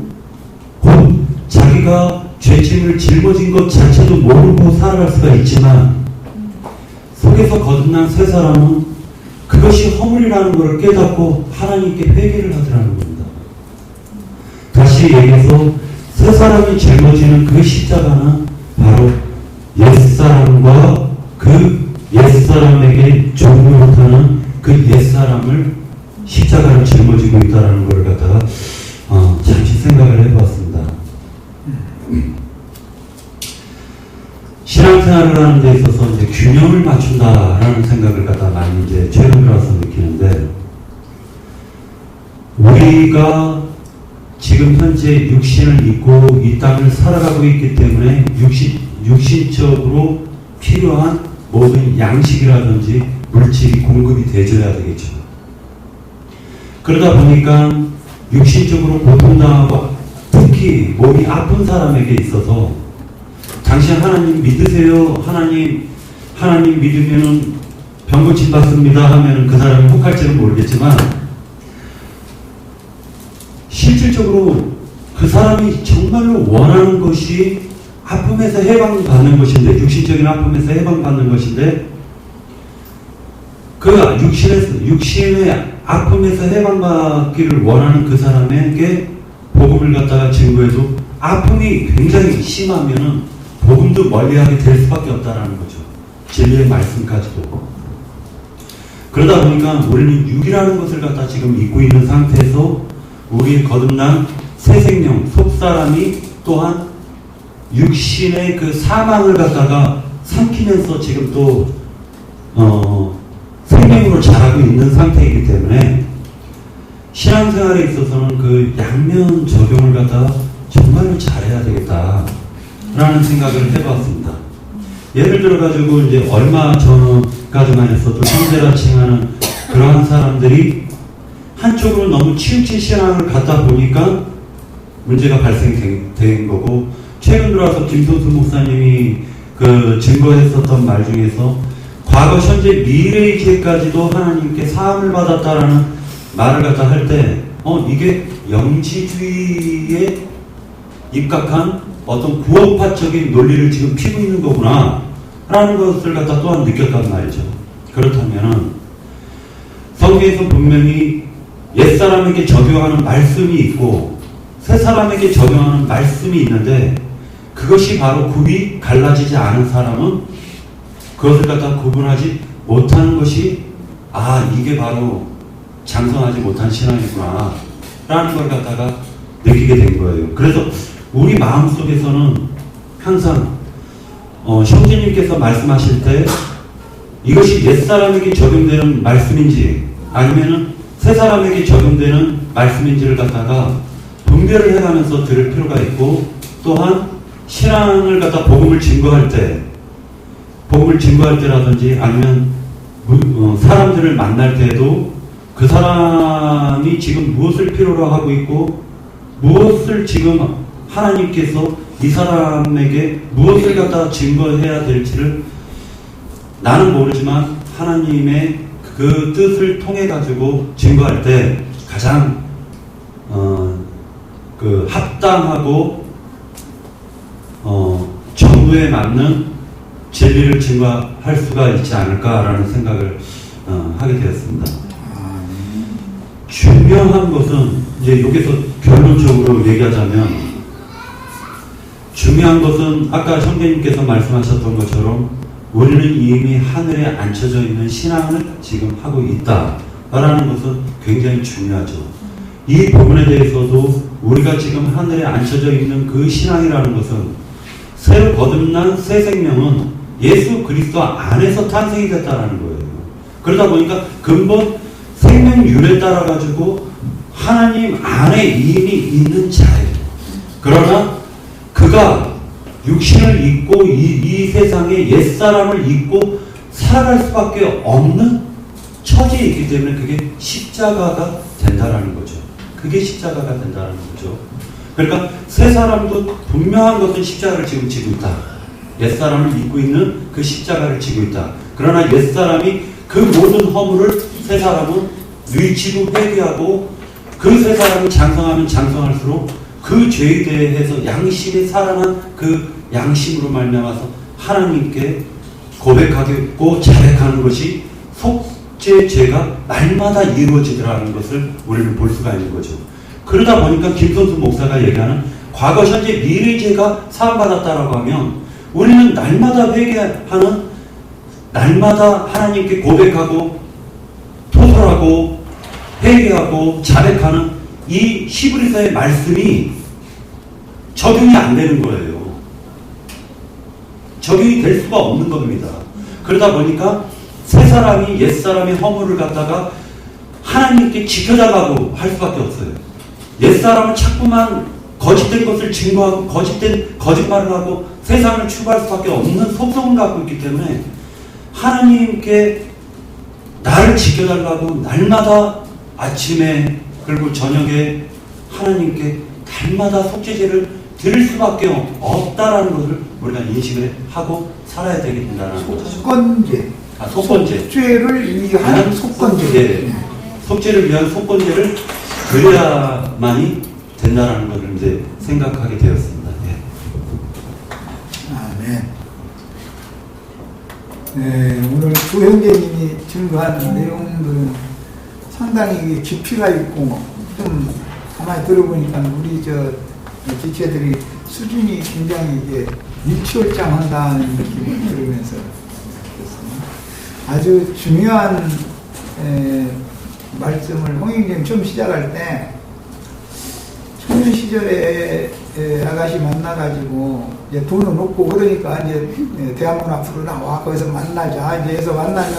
곧 자기가 죄짐을 짊어진 것 자체도 모르고 살아갈 수가 있지만 속에서 거듭난 새 사람은 그것이 허물이라는 것을 깨닫고 하나님께 회개를 하더라는 겁니다. 다시 얘기해서 새 사람이 짊어지는 그 십자가는 바로 옛사람과 그 옛사람에게 종노릇하는 그 옛사람을 십자가를 짊어지고 있다는 걸 갖다가 잠시 생각을 해보았습니다. 신앙생활을 하는 데 있어서 이제 균형을 맞춘다라는 생각을 갖다 많이 이제 최근 들어서 느끼는데 우리가 지금 현재 육신을 입고 이 땅을 살아가고 있기 때문에 육신적으로 필요한 모든 양식이라든지 물질이 공급이 되줘야 되겠죠. 그러다 보니까 육신적으로 고통당하고 특히 몸이 아픈 사람에게 있어서 당신 하나님 믿으세요. 하나님 믿으면은 병 고침 받습니다 하면은 그 사람이 혹할지는 모르겠지만 실질적으로 그 사람이 정말로 원하는 것이 아픔에서 해방받는 것인데 육신적인 아픔에서 해방받는 것인데 그 육신의 아픔에서 해방받기를 원하는 그 사람에게 복음을 갖다가 증거해도 아픔이 굉장히 심하면은 복음도 멀리하게 될 수밖에 없다라는 거죠. 진리의 말씀까지도. 그러다 보니까 우리는 육이라는 것을 갖다 지금 입고 있는 상태에서 우리의 거듭난 새 생명, 속사람이 또한 육신의 그 사망을 갖다가 삼키면서 지금 또 생명으로 자라고 있는 상태이기 때문에 신앙생활에 있어서는 그 양면 적용을 갖다가 정말로 잘해야 되겠다라는 생각을 해봤습니다. 예를 들어가지고 이제 얼마 전까지만 했어도 형제라 칭하는 그러한 사람들이 한쪽으로 너무 치우친 신앙을 갖다 보니까 문제가 발생된 거고 최근 들어와서 김성수 목사님이 그 증거했었던 말 중에서 과거, 현재, 미래의 죄까지도 하나님께 사함을 받았다라는 말을 갖다 할 때 이게 영지주의에 입각한 어떤 구원파적인 논리를 지금 피고 있는 거구나 라는 것을 갖다 또한 느꼈단 말이죠. 그렇다면 성경에서 분명히 옛사람에게 적용하는 말씀이 있고 새사람에게 적용하는 말씀이 있는데 그것이 바로 굽이 갈라지지 않은 사람은 그것을 갖다 구분하지 못하는 것이 이게 바로 장성하지 못한 신앙이구나 라는 걸 갖다가 느끼게 된 거예요. 그래서 우리 마음속에서는 항상 형제님께서 말씀하실 때 이것이 옛사람에게 적용되는 말씀인지 아니면은 새사람에게 적용되는 말씀인지를 갖다가 분별을 해가면서 들을 필요가 있고 또한 신앙을 갖다 복음을 증거할 때라든지 아니면 사람들을 만날 때에도 그 사람이 지금 무엇을 필요로 하고 있고 무엇을 지금 하나님께서 이 사람에게 무엇을 갖다 증거해야 될지를 나는 모르지만 하나님의 그 뜻을 통해 가지고 증거할 때 가장 그 합당하고 정부에 맞는 진리를 증거할 수가 있지 않을까라는 생각을 하게 되었습니다. 중요한 것은 이제 여기서 결론적으로 얘기하자면 중요한 것은 아까 형제님께서 말씀하셨던 것처럼 우리는 이미 하늘에 앉혀져 있는 신앙을 지금 하고 있다라는 것은 굉장히 중요하죠. 이 부분에 대해서도 우리가 지금 하늘에 앉혀져 있는 그 신앙이라는 것은 새로 거듭난 새 생명은 예수 그리스도 안에서 탄생이 됐다라는 거예요. 그러다 보니까 근본 생명률에 따라 가지고 하나님 안에 이미 있는 자예요. 그러나 그가 육신을 입고 이 세상의 옛사람을 입고 살아갈 수밖에 없는 처지에 있기 때문에 그게 십자가가 된다라는 거죠. 그게 십자가가 된다는 거죠. 그러니까 새 사람도 분명한 것은 십자가를 지금 지고 있다. 옛사람을 입고 있는 그 십자가를 지고 있다. 그러나 옛사람이 그 모든 허물을 새 사람은 뉘치고 회개하고 그 새 사람이 장성하면 장성할수록 그 죄에 대해서 양심이 살아난 그 양심으로 말미암아서 하나님께 고백하겠고 자백하는 것이 속죄죄가 날마다 이루어지더라는 것을 우리는 볼 수가 있는 거죠. 그러다 보니까 김선수 목사가 얘기하는 과거, 현재, 미래 죄가 사함받았다라고 하면 우리는 날마다 회개하는, 날마다 하나님께 고백하고 토설하고 회개하고 자백하는 이 히브리서의 말씀이 적용이 안 되는 거예요. 적용이 될 수가 없는 겁니다. 그러다 보니까 새 사람이 옛 사람의 허물을 갖다가 하나님께 지켜달라고 할 수밖에 없어요. 옛 사람은 자꾸만 거짓된 것을 증거하고 거짓된 거짓말을 하고 세상을 추구할 수밖에 없는 속성을 갖고 있기 때문에 하나님께 나를 지켜달라고 날마다 아침에 그리고 저녁에 하나님께 날마다 속죄제를 드릴 수밖에 없다라는 것을 우리가 인식을 하고 살아야 되게 된다는 거죠. 속건제. 속건제. 속죄를 위한 속건제. 네. 속죄를 위한 속건제를 드려야만이 된다라는 것을 이제 생각하게 되었습니다. 네. 아멘. 네, 오늘 두 형제님이 증거한 내용들은 상당히 깊이가 있고 좀 가만히 들어보니까 우리 지체들이 수준이 굉장히 이제 일치월장한다는 느낌을 들으면서 아주 중요한 말씀을 홍영님 처음 시작할 때 청년 시절에 아가씨 만나가지고 이제 돈은 없고 그러니까 이제 대학문 앞으로 나와 거기서 만나자 이제 해서 만나면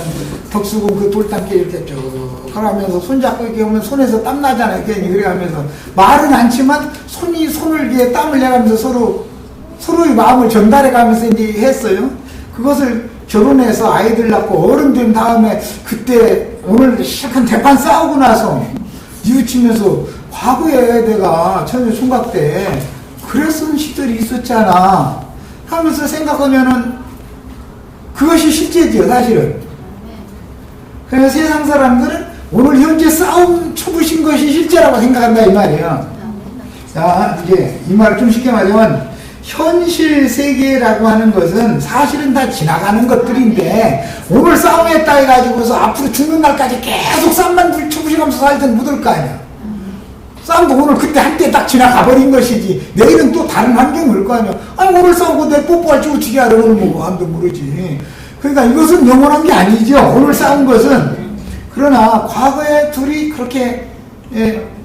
덕수궁 그 돌담길 이렇게 쭉 그러면서 손잡고 이렇게 오면 손에서 땀 나잖아요. 괜히 그래 하면서 말은 않지만 손이 손을 이렇게 땀을 내가면서 서로의 마음을 전달해 가면서 이제 했어요. 그것을 결혼해서 아이들 낳고 어른 된 다음에 그때 오늘 시작한 대판 싸우고 나서 뉘우치면서 과거에 내가 처녀 총각 때 그랬던 시절이 있었잖아 하면서 생각하면은 그것이 실제죠, 사실은. 그래서 세상 사람들은 오늘 현재 싸움 쳐부신 것이 실제라고 생각한다 이 말이에요. 자, 이제 이 말을 좀 쉽게 말하면 현실 세계라고 하는 것은 사실은 다 지나가는 것들인데 오늘 싸움했다 해가지고서 앞으로 죽는 날까지 계속 싸움만 쳐부시면서 살던 묻을 거 아니야. 싸움도 오늘 그때 한때 딱 지나가 버린 것이지 내일은 또 다른 환경이 올 거 아니야. 아니 오늘 싸우고 내일 뽀뽀할지 어떻게 알아. 오늘 뭐 아무도 모르지. 그러니까 이것은 영원한 게 아니죠. 오늘 싸운 것은. 그러나 과거에 둘이 그렇게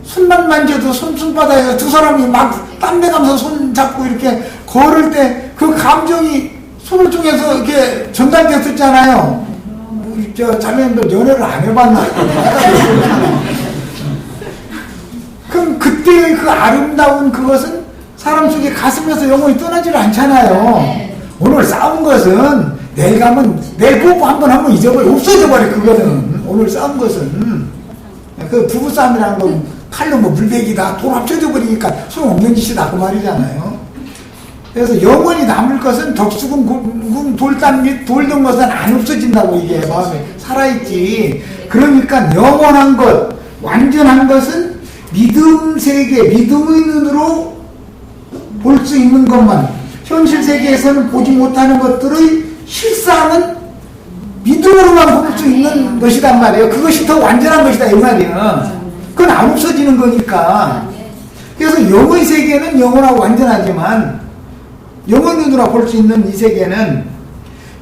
손만 만져도 손바닥에서 두 사람이 막 땀내가면서 손 잡고 이렇게 걸을 때 그 감정이 손을 통해서 이렇게 전달됐었잖아요. 우리 자매님들 연애를 안 해봤나? 그럼 그때의 그 아름다운 그것은 사람 속에 가슴에서 영원히 떠나질 않잖아요. 오늘 싸운 것은 내일 가면 내일 뽀뽀 한번 잊어버려 없어져 버려. 그거는 오늘 싸운 것은 그 부부싸움이라는 건 칼로 뭐 물베기다 돌 합쳐져 버리니까 소용없는 짓이다 그 말이잖아요. 그래서 영원히 남을 것은 덕수궁 돌담 및 돌던 것은 안 없어진다고 이게 마음에 살아있지. 그러니까 영원한 것, 완전한 것은 믿음 세계, 믿음의 눈으로 볼 수 있는 것만. 현실 세계에서는 보지 못하는 것들의 실상은 믿음으로만 볼 수 있는 것이란 말이에요. 그것이 더 완전한 것이다 이 말이에요. 그건 안 없어지는 거니까. 그래서 영의 세계는 영원하고 완전하지만 영의 눈으로 볼 수 있는 이 세계는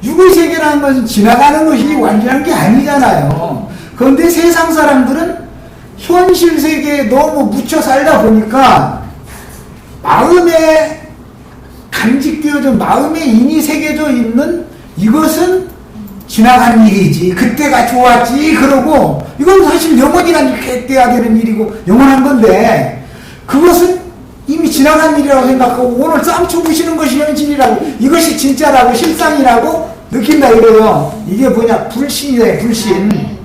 육의 세계라는 것은 지나가는 것이 완전한 게 아니잖아요. 그런데 세상 사람들은 현실 세계에 너무 묻혀 살다 보니까 마음에 간직되어져 마음에 인이 새겨져 있는 이것은 지나간 일이지 그때가 좋았지 그러고 이건 사실 영원이란 이렇게 돼야 되는 일이고 영원한 건데 그것은 이미 지나간 일이라고 생각하고 오늘 쌈쳐 부시는 것이 현실이라고 이것이 진짜라고 실상이라고 느낀다 이거예요. 이게 뭐냐 불신이다 불신.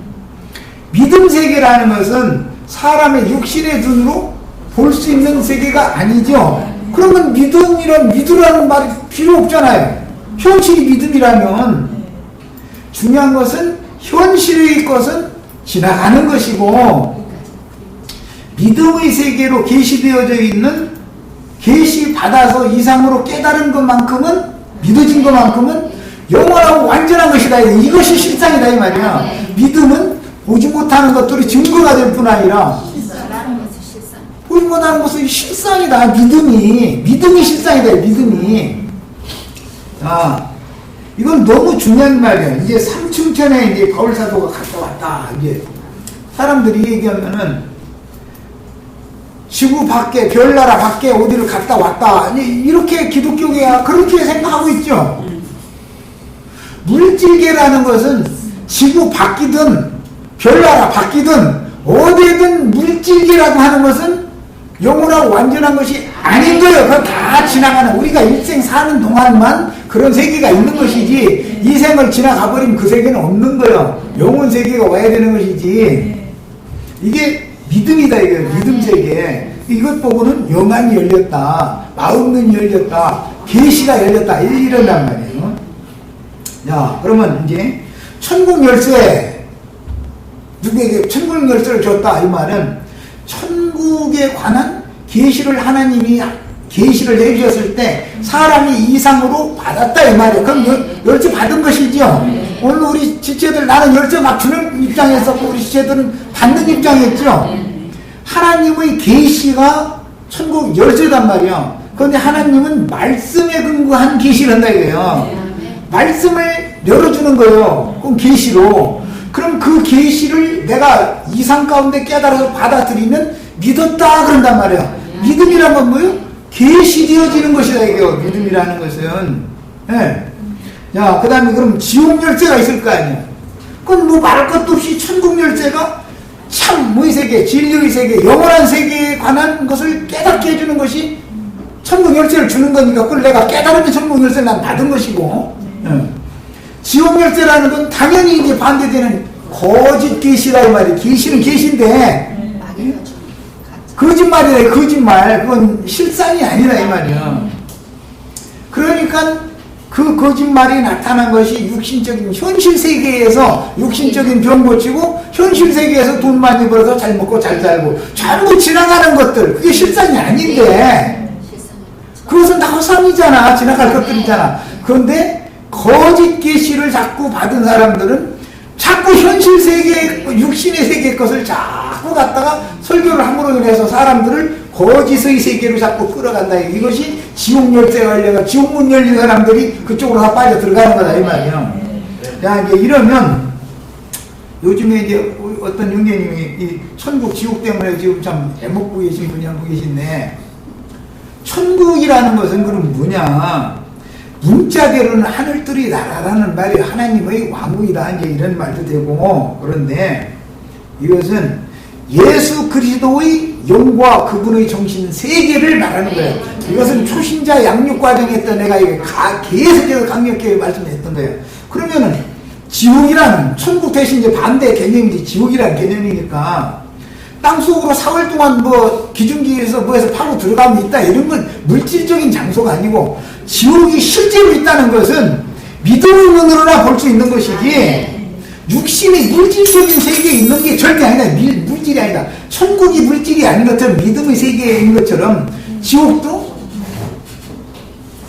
믿음 세계라는 것은 사람의 육신의 눈으로 볼 수 있는 세계가 아니죠. 그러면 믿으라는 말이 필요 없잖아요. 현실이 믿음이라면 중요한 것은 현실의 것은 지나가는 것이고 믿음의 세계로 계시되어져 있는 계시 받아서 이상으로 깨달은 것만큼은 믿어진 것만큼은 영원하고 완전한 것이다. 이것이 실상이다 이 말이야. 믿음은 보지 못하는 것들이 증거가 될 뿐 아니라 보지 못하는 것은 실상이다. 믿음이 실상이다. 믿음이. 자, 이건 너무 중요한 말이야. 이제 삼층천에 이제 바울사도가 갔다 왔다. 이제 사람들이 얘기하면은 지구 밖에 별나라 밖에 어디를 갔다 왔다. 이렇게 기독교계가 그렇게 생각하고 있죠. 물질계라는 것은 지구 밖이든 별나라 밖이든 어디든 물질계라고 하는 것은 영원하고 완전한 것이 아닌 거예요. 그건 다 지나가는 우리가 일생 사는 동안만 그런 세계가 있는 것이지 이 생을 지나가 버리면 그 세계는 없는 거예요. 영원 세계가 와야 되는 것이지. 이게 믿음이다 이게 믿음 세계. 이것 보고는 영안이 열렸다. 마음눈이 열렸다. 계시가 열렸다. 이런단 말이에요. 자, 그러면 이제 천국 열쇠 누구에게 천국 열쇠를 줬다 이 말은 천국에 관한 계시를 하나님이 계시를 해주셨을 때 사람이 이상으로 받았다 이 말이에요. 그럼 열쇠 받은 것이죠. 오늘 우리 지체들 나는 열쇠 막 주는 입장이었었고 우리 지체들은 받는 입장이었죠. 하나님의 계시가 천국 열쇠단 말이에요. 그런데 하나님은 말씀에 근거한 계시를 한다 이거예요. 말씀을 열어주는 거예요. 그럼 계시로. 그럼 그 계시를 내가 이상 가운데 깨달아서 받아들이면 믿었다 그런단 말이에요. 믿음이란 건 뭐예요? 계시되어지는 것이다 이게요. 믿음이라는 것은. 네. 자, 그 다음에 그럼 지옥 열쇠가 있을 거 아니에요. 그건 뭐 말할 것도 없이 천국 열쇠가 참의 세계, 진리의 세계, 영원한 세계에 관한 것을 깨닫게 해주는 것이 천국 열쇠를 주는 거니까 그걸 내가 깨달으면 천국 열쇠를 난 받은 것이고. 네. 지옥 열쇠라는 건 당연히 이제 반대되는 거짓 계시라 이 말이에요. 계시는 계시인데 거짓말이래 거짓말. 그건 실상이 아니라 이 말이야. 그러니까 그 거짓말이 나타난 것이 육신적인 현실 세계에서 육신적인 병 고치고 현실 세계에서 돈 많이 벌어서 잘 먹고 잘 살고 전부 지나가는 것들 그게 실상이 아닌데 그것은 다 허상이잖아. 지나갈 것들이잖아. 그런데 거짓 계시를 자꾸 받은 사람들은 자꾸 현실 세계, 육신의 세계 것을 자꾸 갖다가 설교를 함으로 인해서 사람들을 거짓의 세계로 자꾸 끌어간다. 이것이 지옥 열쇠가 열려가 지옥문 열린 사람들이 그쪽으로 다 빠져 들어가는 거다 이 말이야. 자, 이제 이러면 요즘에 이제 어떤 형제님이 이 천국 지옥 때문에 지금 참 애먹고 계신 분이 한 분 계신데 천국이라는 것은 그럼 뭐냐? 문자대로는 하늘들이 나라라는 말이 하나님의 왕국이다 이제 이런 말도 되고 그런데 이것은 예수 그리스도의 영과 그분의 정신 세계를 말하는 거예요. 이것은 초신자 양육 과정에 했던 내가 이게 계속해서 강력하게 말씀했던 거예요. 그러면은 지옥이라는 천국 대신 이제 반대 개념이지 지옥이라는 개념이니까 땅속으로 4월 동안 뭐 기중기에서 뭐해서 파고 들어가면 있다 이런 건 물질적인 장소가 아니고 지옥이 실제로 있다는 것은 믿음의 눈으로나 볼 수 있는 것이지 육신의 물질적인 세계에 있는 게 절대 아니다. 물질이 아니다. 천국이 물질이 아닌 것처럼 믿음의 세계에 있는 것처럼 지옥도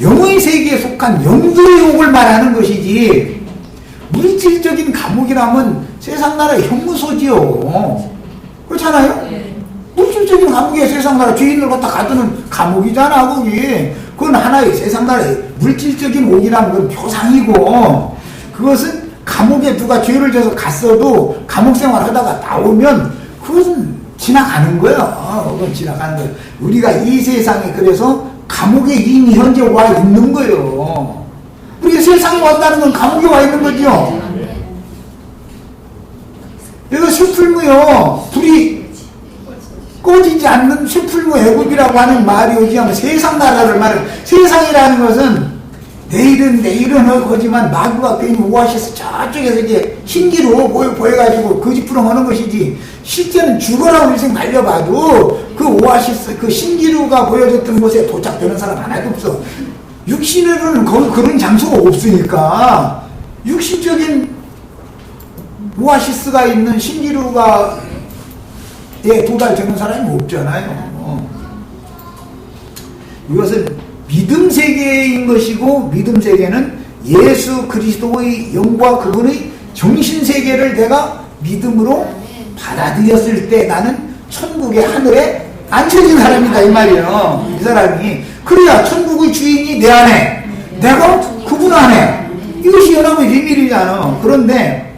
영의 세계에 속한 영들의 욕을 말하는 것이지 물질적인 감옥이라면 세상 나라의 형무소지요. 그렇잖아요? 물질적인 감옥에 세상 나라 죄인을 갖다 가두는 감옥이잖아 거기. 그건 하나의 세상 나라의 물질적인 옥이라는 건 표상이고 그것은 감옥에 누가 죄를 져서 갔어도 감옥 생활하다가 나오면 그것은 지나가는 거예요. 그건 지나가는 거예요. 우리가 이 세상에 그래서 감옥에 이미 현재 와 있는 거예요. 우리가 세상에 왔다는 건 감옥에 와 있는 거죠. 여기서 쇠풀무요. 불이 꺼지지 않는 쇠풀무 애굽이라고 하는 말이 오지 하면 세상 나라를 말해. 세상이라는 것은 내일은 거지만 마귀가 괜히 오아시스 저쪽에서 이제 신기로 보여가지고 거짓부렁 하는 것이지 실제는 죽어라고 일생 달려봐도 그 오아시스 그 신기루가 보여줬던 곳에 도착되는 사람 하나도 없어. 육신으로는 그런 장소가 없으니까 육신적인 오아시스가 있는 신기루가 도달되는 사람이 없잖아요. 이것은 믿음 세계인 것이고 믿음 세계는 예수 그리스도의 영과 그분의 정신 세계를 내가 믿음으로 받아들였을 때 나는 천국의 하늘에 앉혀진 사람이다 이 말이에요. 이 사람이 그래야 천국의 주인이 내 안에 내가 그분 안에 이것이 연합의 비밀이잖아. 그런데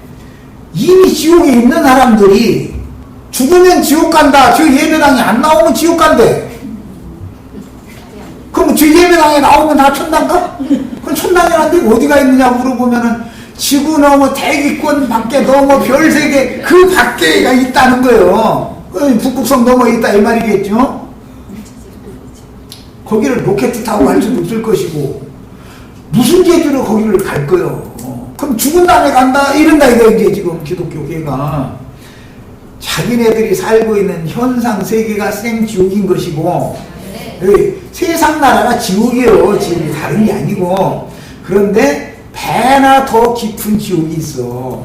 이미 지옥에 있는 사람들이 죽으면 지옥 간다. 저 예배당에 안 나오면 지옥 간대. 그럼 저 예배당에 나오면 다 천당가? 그럼 천당이란데 어디가 있느냐고 물어보면은 지구 너머 대기권 밖에 너머 별세계 그 밖에가 있다는 거예요. 북극성 넘어 있다 이 말이겠죠. 거기를 로켓 타고 갈 수도 없을 것이고 무슨 계기로 거기를 갈 거예요. 그럼 죽은 다음에 간다 이런다 이거 이제 지금 기독교계가 자기네들이 살고 있는 현상 세계가 생지옥인 것이고 세상 나라가 지옥이에요. 지옥이 다른 게 아니고 그런데 배나 더 깊은 지옥이 있어.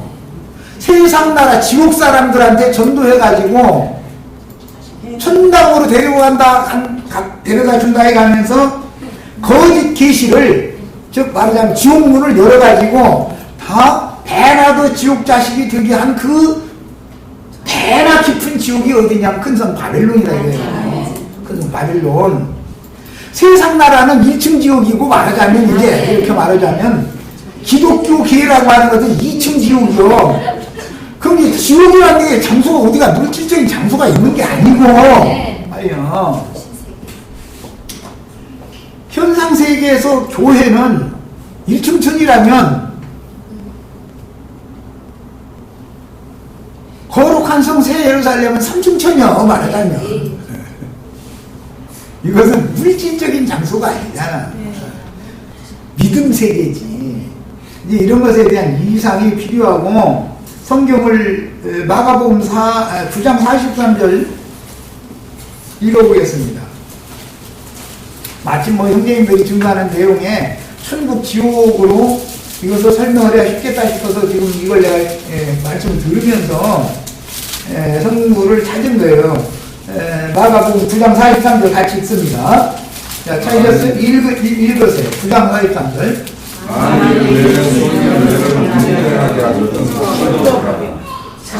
세상 나라 지옥 사람들한테 전도해가지고 천당으로 데려가 준다 해가면서 거짓 계시를 즉 말하자면 지옥문을 열어가지고 다 배나 더 지옥 자식이 되게 한 그 배나 깊은 지옥이 어디냐면 큰성 바벨론이다 이거예요. 큰성 바벨론. 세상 나라는 1층 지옥이고 말하자면 이제 이렇게 말하자면 기독교 계라고 하는 것은 2층 지옥이요. 그럼 이 지옥이라는 게 장소가 어디가 물질적인 장소가 있는 게 아니고 아니요. 현상 세계에서 교회는 1층 천이라면 거룩한 성 새 예루살렘은 3층 천이요 말하자면 이것은 물질적인 장소가 아니잖아. 믿음 세계지. 이제 이런 것에 대한 이상이 필요하고 성경을 마가복음 9장 43절 읽어보겠습니다. 마침 뭐 형제님들이 증거하는 내용에 천국 지옥으로 이것을 설명을 해야 쉽겠다 싶어서 지금 이걸 내가 말씀을 들으면서 성구를 찾은 거예요. 마가복음 9장 43절 같이 읽습니다. 자, 찾으셨어요? 읽으세요. 9장 43절.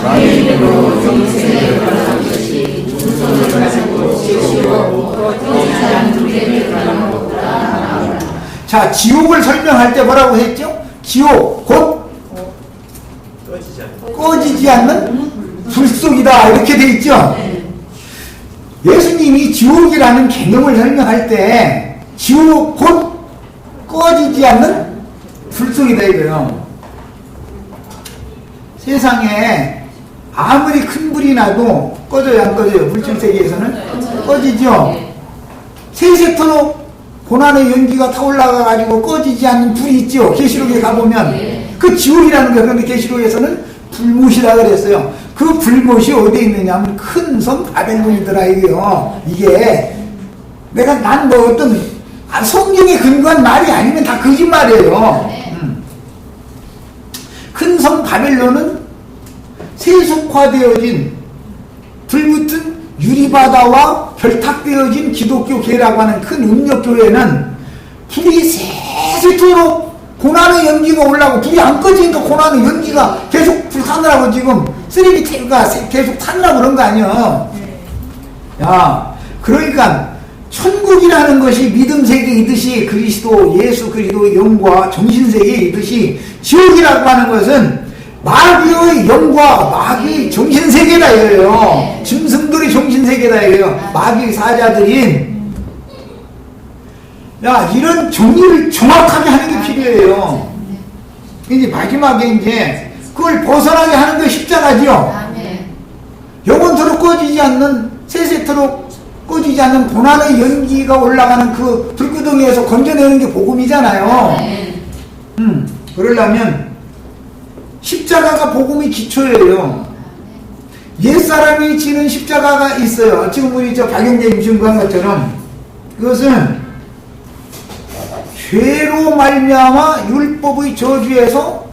장애인으로 영생을 받은 것이 무서움을 가지고 지옥이고 거짓 사람들에게 가는 것보다. 자, 지옥을 설명할 때 뭐라고 했죠? 지옥 곧 꺼지지 않는 불속이다 이렇게 돼 있죠. 예수님이 지옥이라는 개념을 설명할 때 지옥 곧 꺼지지 않는 불속이다 이거예요. 세상에 아무리 큰 불이 나도 꺼져요 안 꺼져요? 물질세계에서는 꺼지죠. 세세토록 고난의 연기가 타올라가 가지고 꺼지지 않는 불이 있죠. 계시록에 가보면 그 지옥이라는 거예요. 그런데 계시록에서는 불못이라 그랬어요. 그 불못이 어디에 있느냐면 큰 섬 바벨론이더라 이게요. 이게 내가 난 뭐 어떤 성경에 근거한 말이 아니면 다 거짓말이에요. 큰 섬 바벨론은 세속화되어진 불붙은 유리바다와 결탁되어진 기독교계라고 하는 큰 음력교회는 불이 세세토록 고난의 연기가 올라오고 불이 안 꺼지니까 고난의 연기가 계속 불타느라고 지금 쓰레기 태우가 계속 타느라고 그런 거 아니야. 야, 그러니까 천국이라는 것이 믿음 세계이듯이 그리스도 예수 그리스도의 영과 정신 세계이듯이 지옥이라고 하는 것은 마귀의 영과 마귀의 정신 세계다 이거예요. 짐승들의 정신 세계다 이거예요. 마귀의 사자들인 야 이런 정의를 정확하게 하는 게 필요해요. 이제 마지막에 이제 그걸 벗어나게 하는 게 십자가지요. 영원토록 꺼지지 않는 세세토록 꺼지지 않는 고난의 연기가 올라가는 그 불구덩이에서 건져내는 게 복음이잖아요. 그러려면 십자가가 복음의 기초예요. 옛사람이 지는 십자가가 있어요. 지금 우리 저 박영재님 증거한 것처럼 그것은 죄로 말미암아 율법의 저주에서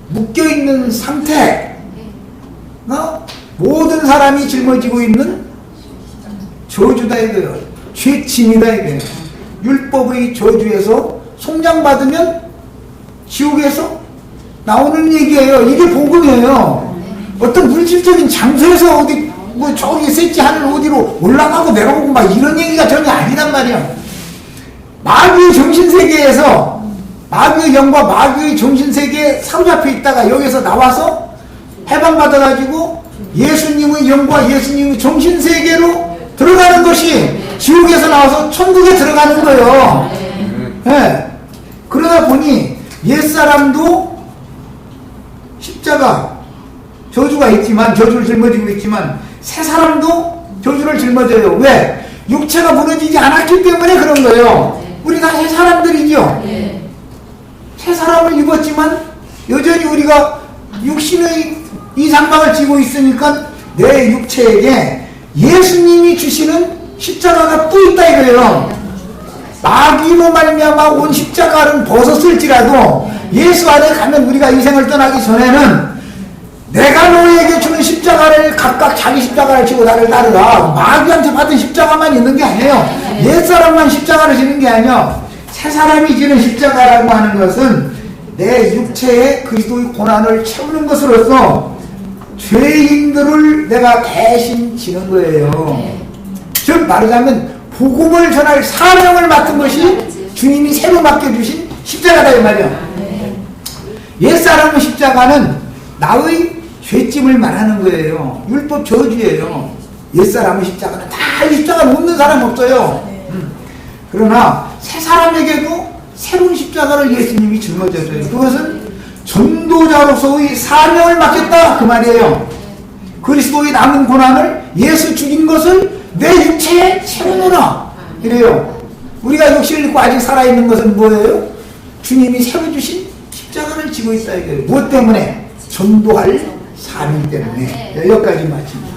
묶여있는 상태, 모든 사람이 짊어지고 있는 저주다 이거예요. 죄짐이다 이거예요. 율법의 저주에서 송장받으면 지옥에서 나오는 얘기예요. 이게 복음이에요. 어떤 물질적인 장소에서 어디 뭐 저기 셋째 하늘 어디로 올라가고 내려오고 막 이런 얘기가 전혀 아니란 말이야. 마귀의 정신세계에서 마귀의 영과 마귀의 정신세계에 사로잡혀 있다가 여기서 나와서 해방받아가지고 예수님의 영과 예수님의 정신세계로 들어가는 것이 지옥에서 나와서 천국에 들어가는 거예요. 네. 그러다 보니 옛사람도 십자가 저주가 있지만 저주를 짊어지고 있지만 새사람도 저주를 짊어져요. 왜? 육체가 무너지지 않았기 때문에 그런 거예요. 우리가 새사람들이죠. 새사람을 입었지만 여전히 우리가 육신의 이상방을 지고 있으니까 내 육체에게 예수님이 주시는 십자가가 또 있다 이거예요. 마귀로 말미암아 온 십자가를 벗었을지라도 예수 안에 가면 우리가 이 생을 떠나기 전에는 내가 너에게 주는 십자가를 각각 자기 십자가를 지고 나를 따르라. 마귀한테 받은 십자가만 있는 게 아니에요. 옛사람만 십자가를 지는 게 아니에요. 새사람이 지는 십자가라고 하는 것은 내 육체에 그리스도의 고난을 채우는 것으로서 죄인들을 내가 대신 지는 거예요. 즉 말하자면 복음을 전할 사명을 맡은 것이 주님이 새로 맡겨주신 십자가다 이 말이야. 옛사람의 십자가는 나의 죄짐을 말하는 거예요. 율법 저주예요. 옛사람의 십자가는 다 십자가 놓는 사람 없어요. 그러나 새사람에게도 새로운 십자가를 예수님이 짊어져줘요. 그것은 전도자로서의 사명을 맡겼다 그 말이에요. 그리스도의 남은 고난을 예수 죽인 것을 내 육체에 채우노라 이래요. 우리가 육신을 입고 아직 살아있는 것은 뭐예요? 주님이 새로 주신 십자가를 지고 있다 이거예요. 무엇 때문에? 전도할 사명 때문에. 여기까지 마칩니다.